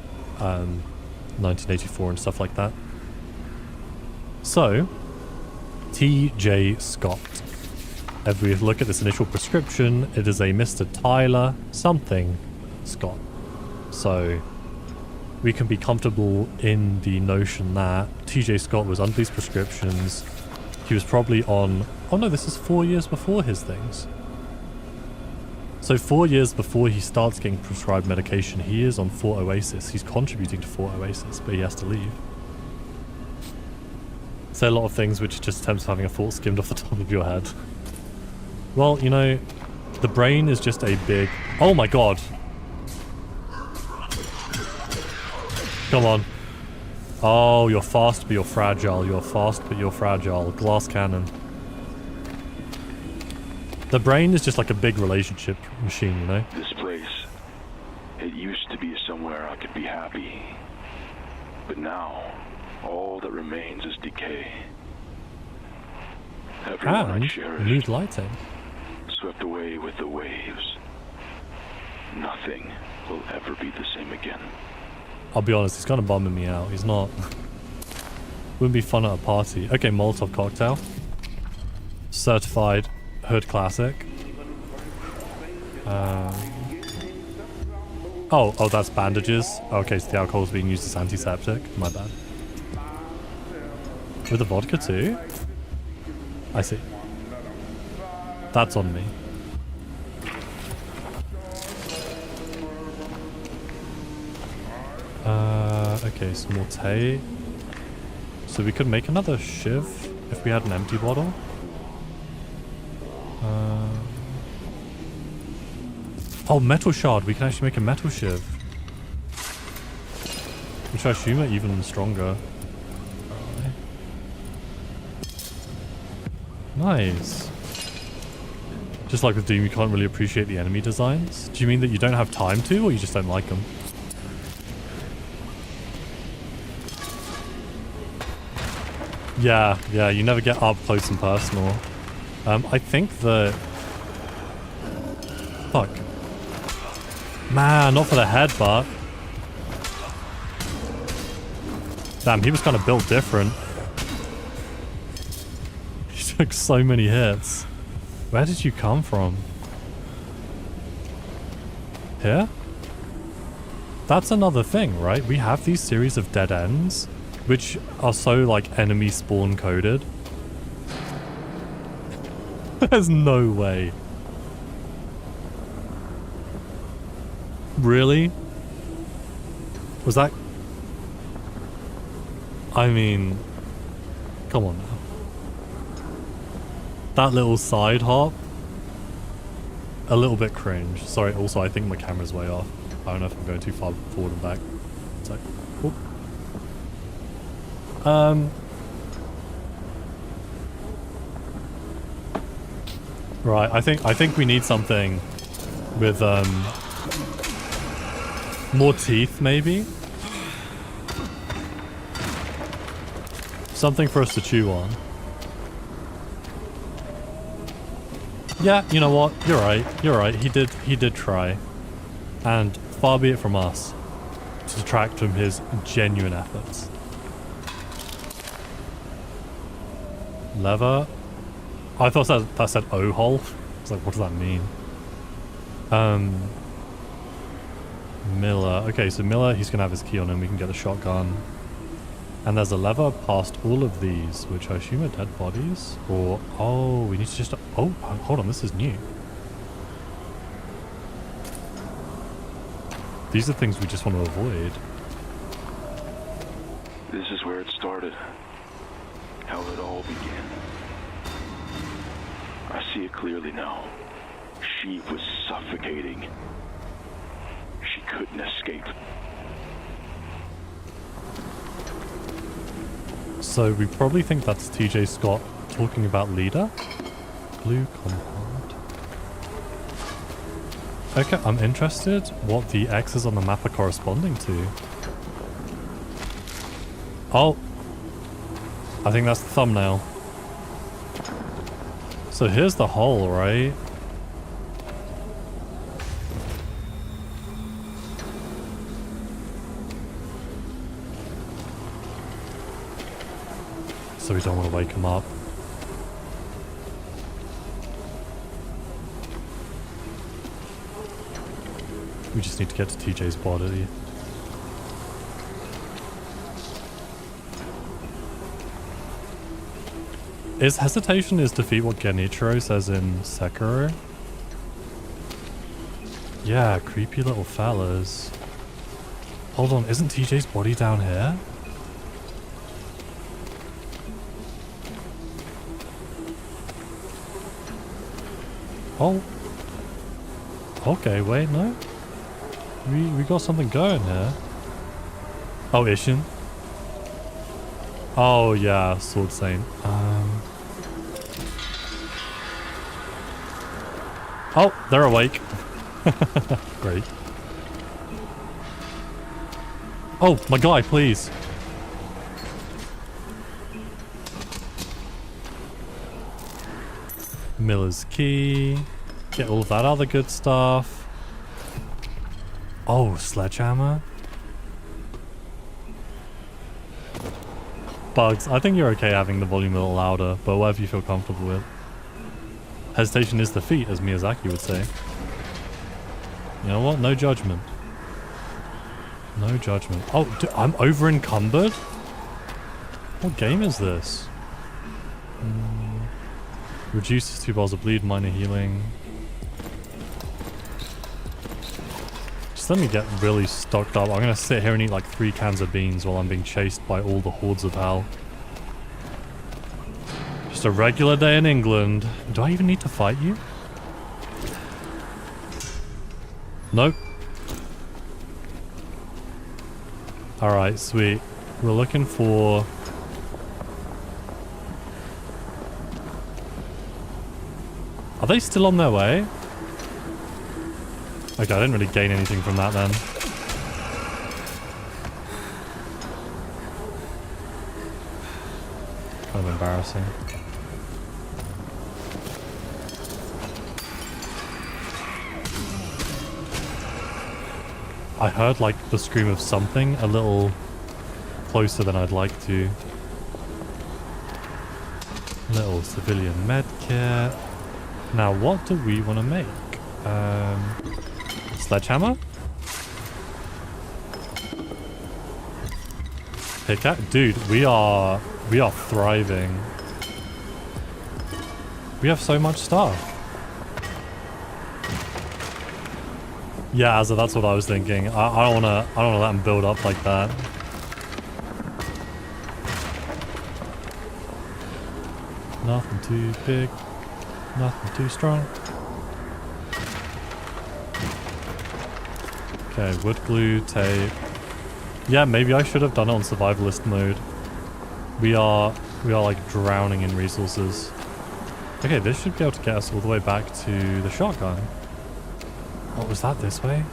[SPEAKER 1] 1984 and stuff like that. So, T.J. Scott. If we look at this initial prescription, it is a Mr. Tyler something Scott. So, we can be comfortable in the notion that T.J. Scott was under these prescriptions. He was probably on... oh no, this is 4 years before his things. So 4 years before he starts getting prescribed medication, he is on Fort Oasis. He's contributing to Fort Oasis, but he has to leave. So a lot of things which just attempts having a thought skimmed off the top of your head. Well, you know, the brain is just a big... oh my god! Come on. Oh, you're fast but you're fragile. You're fast but you're fragile. Glass cannon. The brain is just like a big relationship machine, you know?
[SPEAKER 2] This place, it used to be somewhere I could be happy. But now, all that remains is decay. Everyone I cherished,
[SPEAKER 1] mood lighting.
[SPEAKER 2] swept away with the waves. Nothing will ever be the same again.
[SPEAKER 1] I'll be honest, he's kind of bumming me out. He's not... Wouldn't be fun at a party. Okay, Molotov cocktail. Certified hood classic. Oh, that's bandages. Okay, so the alcohol's being used as antiseptic. My bad. With the vodka too? I see. That's on me. Okay, some more tea. So we could make another shiv if we had an empty bottle. Oh, metal shard. We can actually make a metal shiv. Which I assume are even stronger. Nice. Just like with Doom, you can't really appreciate the enemy designs. Do you mean that you don't have time to, or you just don't like them? Yeah, you never get up close and personal. I think that... Fuck. Man, not for the headbutt. Damn, he was kind of built different. He took so many hits. Where did you come from? Here? That's another thing, right? We have these series of dead ends, which are so, like, enemy spawn coded. There's no way. Really? Was that... I mean... Come on now. That little side hop? A little bit cringe. Sorry, also I think my camera's way off. I don't know if I'm going too far forward and back. It's like... Whoop. Right, I think we need something with more teeth maybe? Something for us to chew on. Yeah, you know what? You're right. He did try. And far be it from us to detract from his genuine efforts. Lever. I thought that said O-hole. I was like, what does that mean? Miller. Okay, so Miller, he's going to have his key on him. We can get a shotgun. And there's a lever past all of these, which I assume are dead bodies. Or, oh, we need to just... Oh, hold on, this is new. These are things we just want to avoid.
[SPEAKER 2] This is where it started. How it all began. I see it clearly now. She was suffocating. She couldn't escape.
[SPEAKER 1] So we probably think that's TJ Scott talking about leader. Blue compound. Okay, I'm interested what the X's on the map are corresponding to. Oh. I think that's the thumbnail. So here's the hole, right? So we don't want to wake him up. We just need to get to TJ's body. Is hesitation is defeat what Genichiro says in Sekiro? Yeah, creepy little fellas. Hold on, isn't TJ's body down here? Oh. Okay, wait, no. We got something going here. Oh, Ishin. Oh, yeah, Sword Saint. Oh, they're awake. Great. Oh, my guy, please. Miller's key. Get all of that other good stuff. Oh, sledgehammer. Bugs, I think you're okay having the volume a little louder, but whatever you feel comfortable with. Hesitation is defeat, as Miyazaki would say. You know what? No judgment. No judgment. Oh, dude, I'm over encumbered? What game is this? Reduces 2 bars of bleed, minor healing. Just let me get really stocked up. I'm gonna sit here and eat like 3 cans of beans while I'm being chased by all the hordes of hell. Just a regular day in England. Do I even need to fight you? Nope. Alright, sweet. We're looking for... Are they still on their way? Okay, I didn't really gain anything from that then. Kind of embarrassing. I heard like the scream of something a little closer than I'd like to. Little civilian medkit. Now what do we want to make? Sledgehammer? Pickaxe? Dude, we are thriving. We have so much stuff. Yeah, Azza, that's what I was thinking. I don't wanna let them build up like that. Nothing too big, nothing too strong. Okay, wood glue, tape. Yeah, maybe I should have done it on survivalist mode. We are like drowning in resources. Okay, this should be able to get us all the way back to the shotgun. What was that, this way?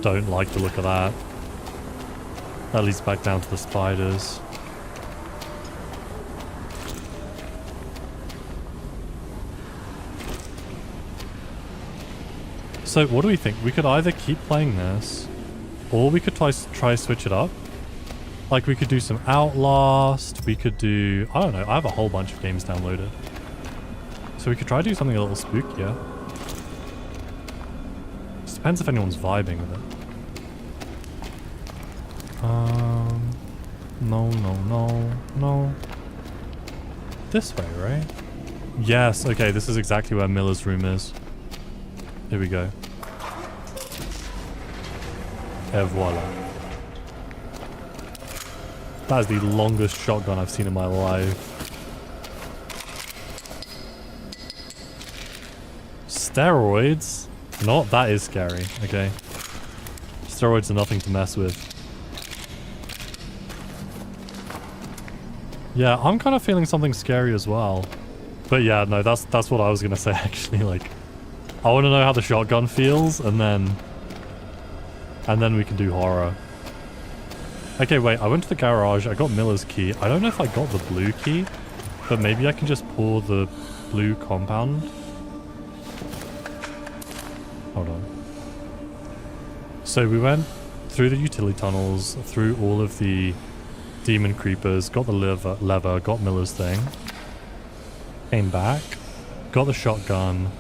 [SPEAKER 1] Don't like the look of that. That leads back down to the spiders. So what do we think? We could either keep playing this, or we could try switch it up. Like we could do some Outlast, we could do... I don't know, I have a whole bunch of games downloaded. So we could try to do something a little spookier. Just depends if anyone's vibing with it. No. This way, right? Yes, okay, this is exactly where Miller's room is. Here we go. Et voila. That is the longest shotgun I've seen in my life. Steroids? You know what? That is scary. Okay. Steroids are nothing to mess with. Yeah, I'm kind of feeling something scary as well. But yeah, no, that's what I was gonna say actually. Like, I want to know how the shotgun feels, and then we can do horror. Okay, wait, I went to the garage, I got Miller's key. I don't know if I got the blue key, but maybe I can just pour the blue compound. Hold on. So we went through the utility tunnels, through all of the demon creepers, got the lever, got Miller's thing. Came back, got the shotgun.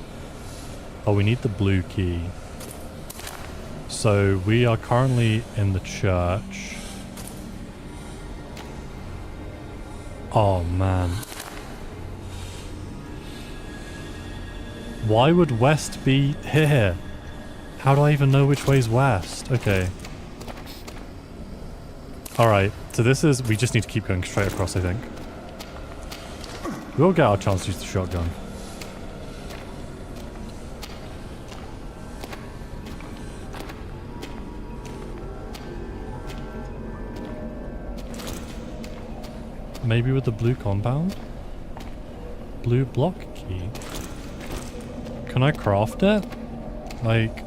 [SPEAKER 1] Oh, we need the blue key. So we are currently in the church. Oh man. Why would west be here? How do I even know which way's west? Okay. Alright, so this is... we just need to keep going straight across, I think. We'll get our chance to use the shotgun. Maybe with the blue compound? Blue block key. Can I craft it? Like...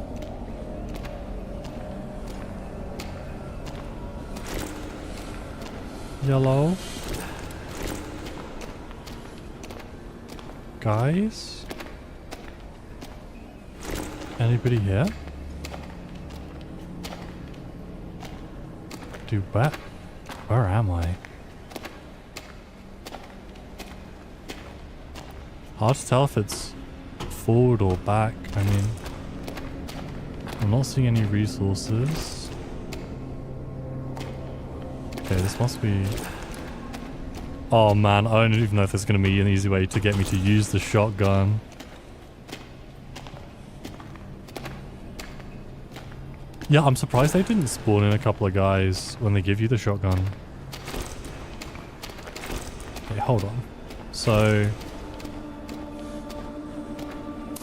[SPEAKER 1] yellow? Guys? Anybody here? Do what? Where am I? Hard to tell if it's forward or back. I mean, I'm not seeing any resources. Okay, this must be... Oh man, I don't even know if there's going to be an easy way to get me to use the shotgun. Yeah, I'm surprised they didn't spawn in a couple of guys when they give you the shotgun. Okay, hold on. So...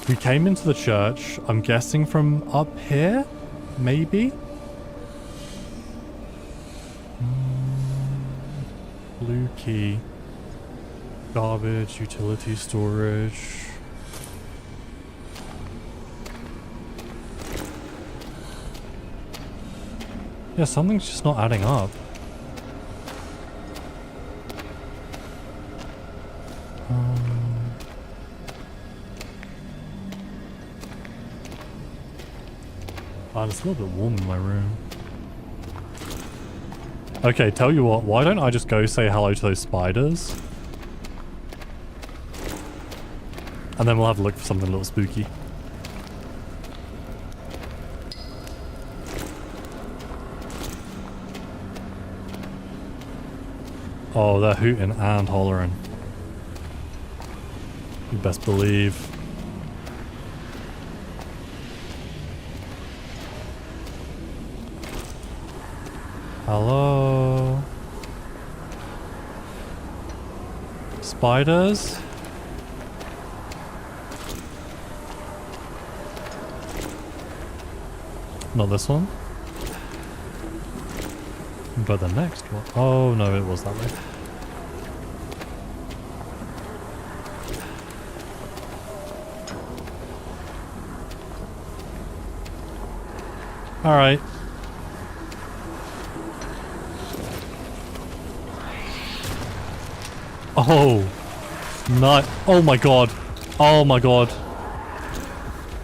[SPEAKER 1] we came into the church, I'm guessing from up here? Maybe? Blue key. Garbage, utility storage. Yeah, something's just not adding up. Oh, it's a little bit warm in my room. Okay, tell you what, why don't I just go say hello to those spiders? And then we'll have a look for something a little spooky. Oh, they're hooting and hollering. You best believe. Hello? Spiders? Not this one. But the next one. Oh no, it was that way. Alright. Oh. Not. Oh my god. Oh my god.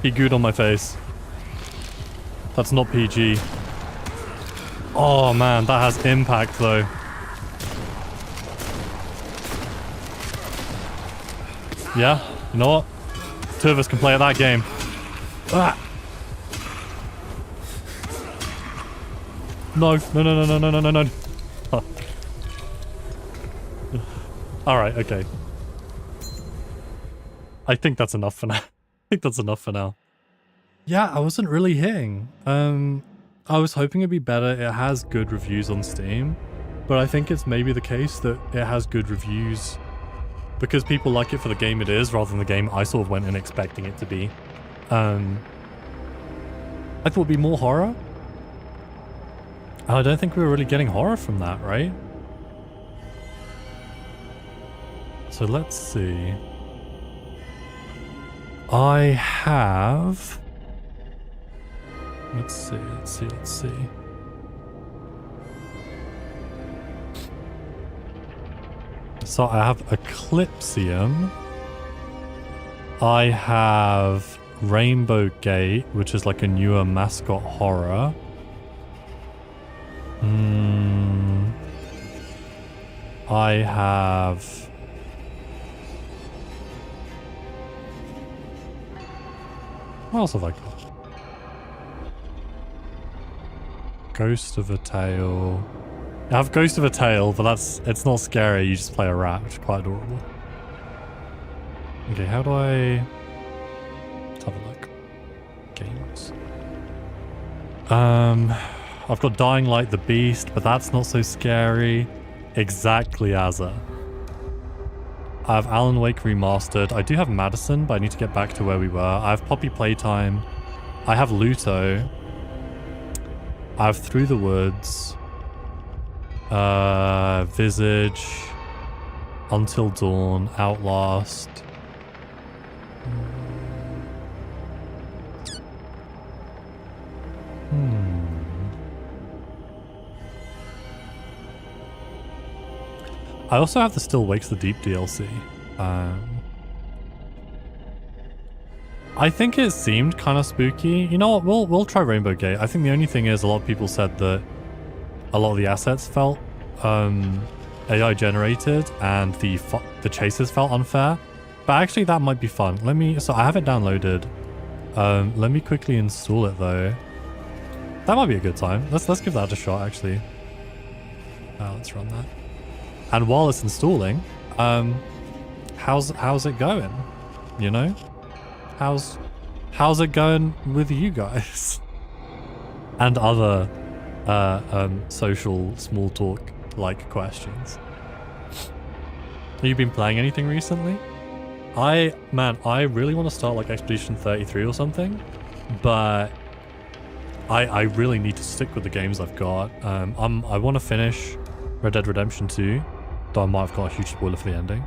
[SPEAKER 1] Be good on my face. That's not PG. Oh man, that has impact though. Yeah, you know what? Two of us can play at that game. Ah. No, no, no, no, no, no, no, no. Huh. Alright, okay. I think that's enough for now. I think that's enough for now. Yeah, I wasn't really hitting. I was hoping it'd be better. It has good reviews on Steam, but I think it's maybe the case that it has good reviews because people like it for the game it is rather than the game I sort of went in expecting it to be. I thought it'd be more horror. I don't think we were really getting horror from that, right? So let's see. I have... Let's see, let's see, let's see. So I have Eclipsium. I have Rainbow Gate, which is like a newer mascot horror. I have... What else have I got? Ghost of a Tale. I have Ghost of a Tale, but it's not scary, you just play a rat, which is quite adorable. Okay, how do I... Let's have a look. Games. I've got Dying Light the Beast, but that's not so scary. Exactly Azza. I have Alan Wake Remastered. I do have Madison, but I need to get back to where we were. I have Poppy Playtime. I have Luto. I have Through the Woods. Visage. Until Dawn. Outlast. I also have the Still Wakes the Deep DLC. I think it seemed kind of spooky. You know what? We'll try Rainbow Gate. I think the only thing is a lot of people said that a lot of the assets felt AI generated and the chases felt unfair. But actually that might be fun. So I have it downloaded. Let me quickly install it though. That might be a good time. Let's give that a shot actually. Let's run that. And while it's installing, how's it going? You know? How's it going with you guys? And other social small talk like questions. Have you been playing anything recently? I really want to start like Expedition 33 or something, but I really need to stick with the games I've got. I want to finish Red Dead Redemption 2, though I might have got a huge spoiler for the ending.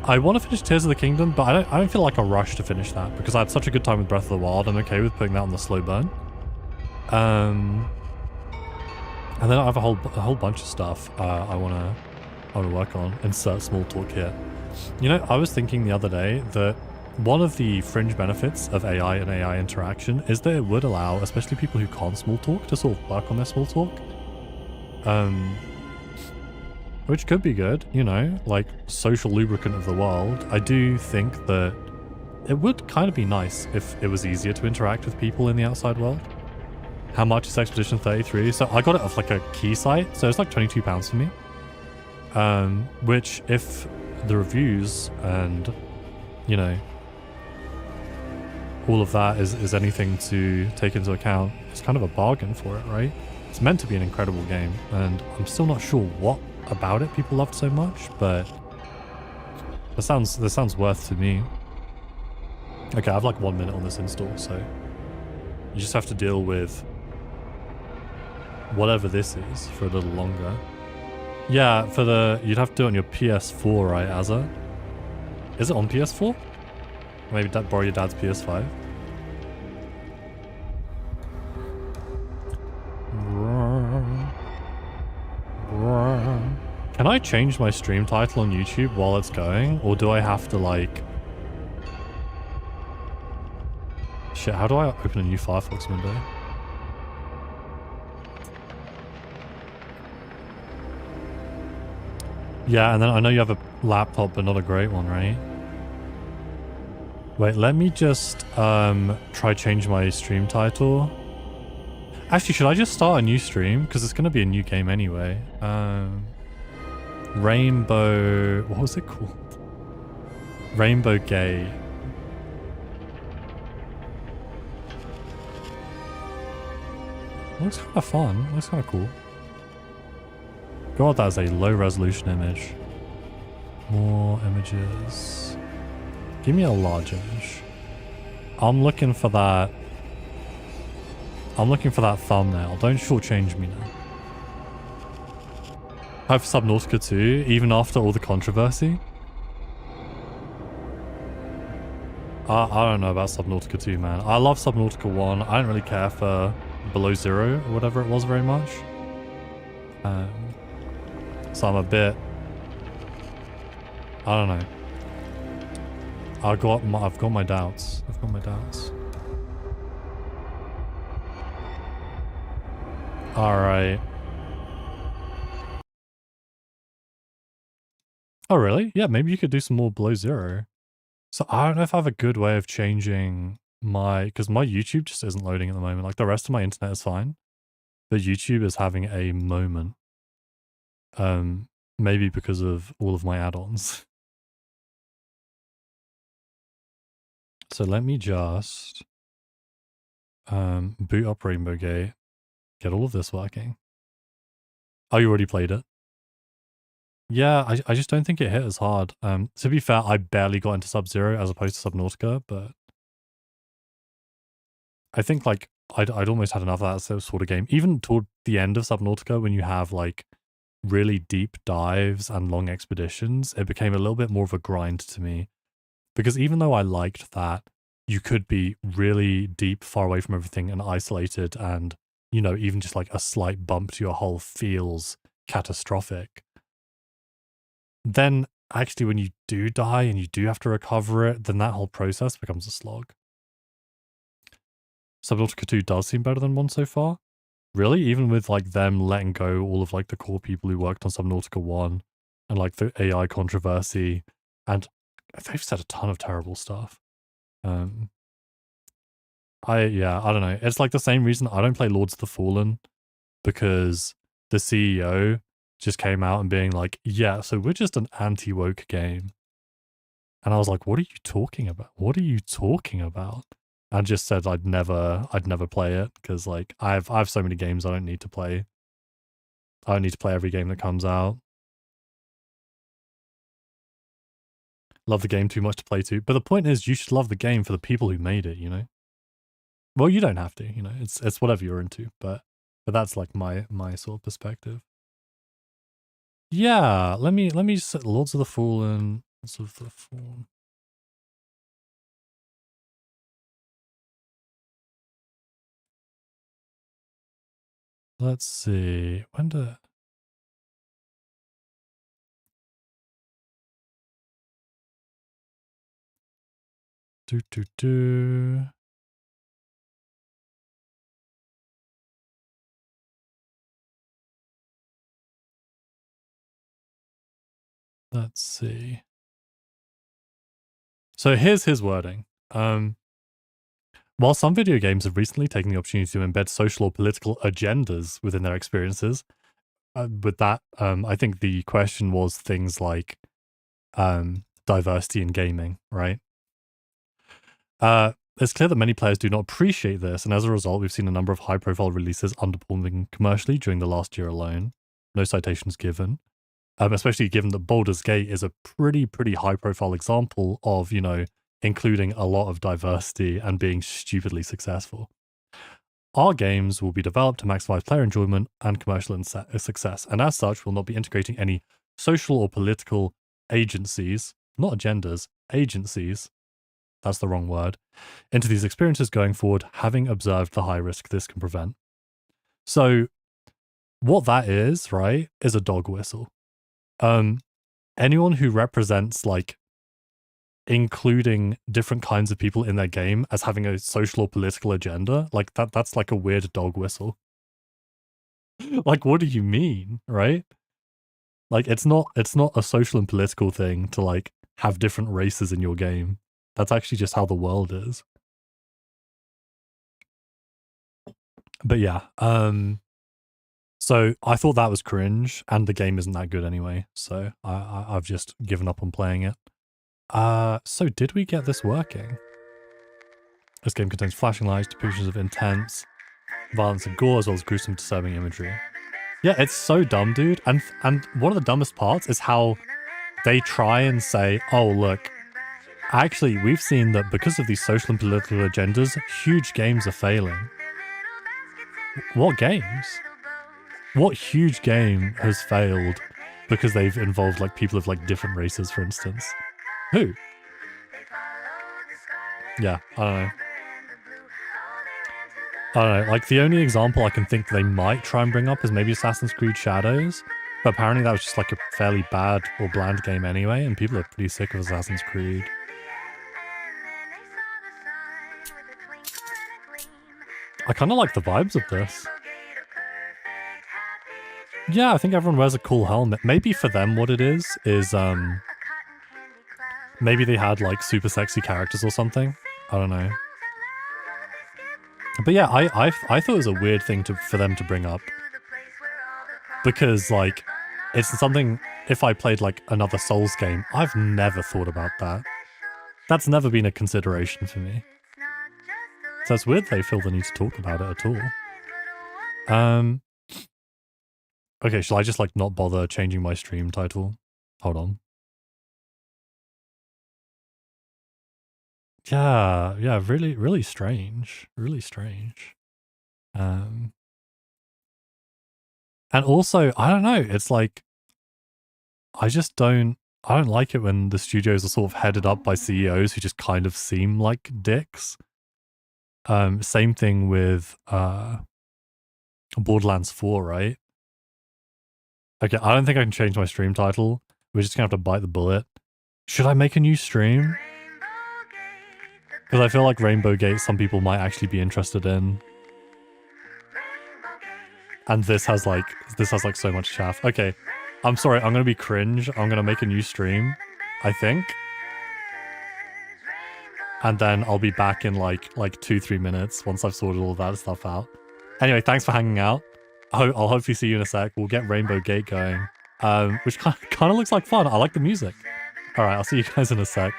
[SPEAKER 1] I want to finish Tears of the Kingdom, but I don't feel like a rush to finish that because I had such a good time with Breath of the Wild. I'm okay with putting that on the slow burn. And then I have a whole bunch of stuff I wanna work on. Insert small talk here. You know, I was thinking the other day that one of the fringe benefits of AI and AI interaction is that it would allow, especially people who can't small talk, to sort of work on their small talk. Which could be good, you know, like social lubricant of the world. I do think that it would kind of be nice if it was easier to interact with people in the outside world. How much is Expedition 33? So I got it off like a key site, so it's like £22 for me. Which if the reviews and, you know, all of that is anything to take into account, it's kind of a bargain for it, right? It's meant to be an incredible game, and I'm still not sure what about it people loved so much, but this sounds worth to me. Okay, I have like 1 minute on this install, so you just have to deal with whatever this is for a little longer. Yeah, you'd have to do it on your PS4, right, Azza? Is it on PS4? Maybe borrow your dad's PS5. Can I change my stream title on YouTube while it's going? Or do I have to like... Shit, how do I open a new Firefox window? Yeah, and then I know you have a laptop, but not a great one, right? Wait, let me just try change my stream title. Actually, should I just start a new stream? Because it's going to be a new game anyway. Rainbow... What was it called? Rainbow Gay. Looks kind of fun. Looks kind of cool. God, that is a low resolution image. More images. Give me a large image. I'm looking for that. I'm looking for that thumbnail. Don't shortchange me now. Hype for Subnautica 2, even after all the controversy? I don't know about Subnautica 2, man. I love Subnautica 1. I don't really care for Below Zero or whatever it was very much. So I'm a bit... I don't know. I've got my doubts. I've got my doubts. Alright. Oh, really? Yeah, maybe you could do some more Below Zero. So I don't know if I have a good way of changing my... Because my YouTube just isn't loading at the moment. Like, the rest of my internet is fine. But YouTube is having a moment. Maybe because of all of my add-ons. So let me just... boot up Rainbow Gate. Get all of this working. Oh, you already played it? Yeah, I just don't think it hit as hard. To be fair, I barely got into Sub-Zero as opposed to Subnautica, but I think like I'd almost had enough of that sort of game. Even toward the end of Subnautica, when you have like really deep dives and long expeditions, it became a little bit more of a grind to me. Because even though I liked that, you could be really deep, far away from everything and isolated, and, you know, even just like a slight bump to your hull feels catastrophic. Then actually when you do die and you do have to recover it, then that whole process becomes a slog. Subnautica 2 does seem better than 1 so far. Really? Even with like them letting go all of like the core people who worked on Subnautica 1 and like the AI controversy, and they've said a ton of terrible stuff. I don't know. It's like the same reason I don't play Lords of the Fallen, because the CEO just came out and being like, yeah, so we're just an anti-woke game. And I was like, what are you talking about? What are you talking about? And just said I'd never play it because like I have so many games I don't need to play. I don't need to play every game that comes out. Love the game too much to play too. But the point is you should love the game for the people who made it, you know? Well, you don't have to, you know. It's whatever you're into, but that's like my sort of perspective. Yeah, let me just Lords of the Fallen. Lords of the Fallen. Let's see. When do do. Let's see. So here's his wording. While some video games have recently taken the opportunity to embed social or political agendas within their experiences, with that, I think the question was things like diversity in gaming, right? It's clear that many players do not appreciate this, and as a result, we've seen a number of high-profile releases underperforming commercially during the last year alone. No citations given. Especially given that Baldur's Gate is a pretty high-profile example of, you know, including a lot of diversity and being stupidly successful. Our games will be developed to maximize player enjoyment and commercial success, and as such, will not be integrating any social or political agencies, not agendas, agencies, that's the wrong word, into these experiences going forward, having observed the high risk this can prevent. So what that is, right, is a dog whistle. Anyone who represents like including different kinds of people in their game as having a social or political agenda, like that's like a weird dog whistle. Like, what do you mean, right? Like, it's not a social and political thing to like have different races in your game. That's actually just how the world is. But yeah, so I thought that was cringe, and the game isn't that good anyway, so I've just given up on playing it. So did we get this working? This game contains flashing lights, depictions of intense violence and gore, as well as gruesome, disturbing imagery. Yeah, it's so dumb, dude. And one of the dumbest parts is how they try and say, oh, look, actually, we've seen that because of these social and political agendas, huge games are failing. What games? What huge game has failed because they've involved like people of like different races, for instance? Who? Yeah, I don't know. Like the only example I can think they might try and bring up is maybe Assassin's Creed Shadows, but apparently that was just like a fairly bad or bland game anyway, and people are pretty sick of Assassin's Creed. I kind of like the vibes of this. Yeah, I think everyone wears a cool helmet. Maybe for them what it is maybe they had like super sexy characters or something. I don't know. But yeah, I thought it was a weird thing for them to bring up. Because like, it's something, if I played like another Souls game, I've never thought about that. That's never been a consideration for me. So it's weird they feel the need to talk about it at all. Okay, shall I just like not bother changing my stream title? Hold on. Yeah, really strange. Really strange. And also, I don't know, it's like, I don't like it when the studios are sort of headed up by CEOs who just kind of seem like dicks. Same thing with Borderlands 4, right? Okay, I don't think I can change my stream title. We're just gonna have to bite the bullet. Should I make a new stream? Because I feel like Rainbow Gate some people might actually be interested in. And this has like so much chaff. Okay, I'm sorry, I'm gonna be cringe. I'm gonna make a new stream, I think. And then I'll be back in like 2-3 minutes once I've sorted all of that stuff out. Anyway, thanks for hanging out. I'll hopefully see you in a sec. We'll get Rainbow Gate going, which kind of looks like fun. I like the music. All right, I'll see you guys in a sec.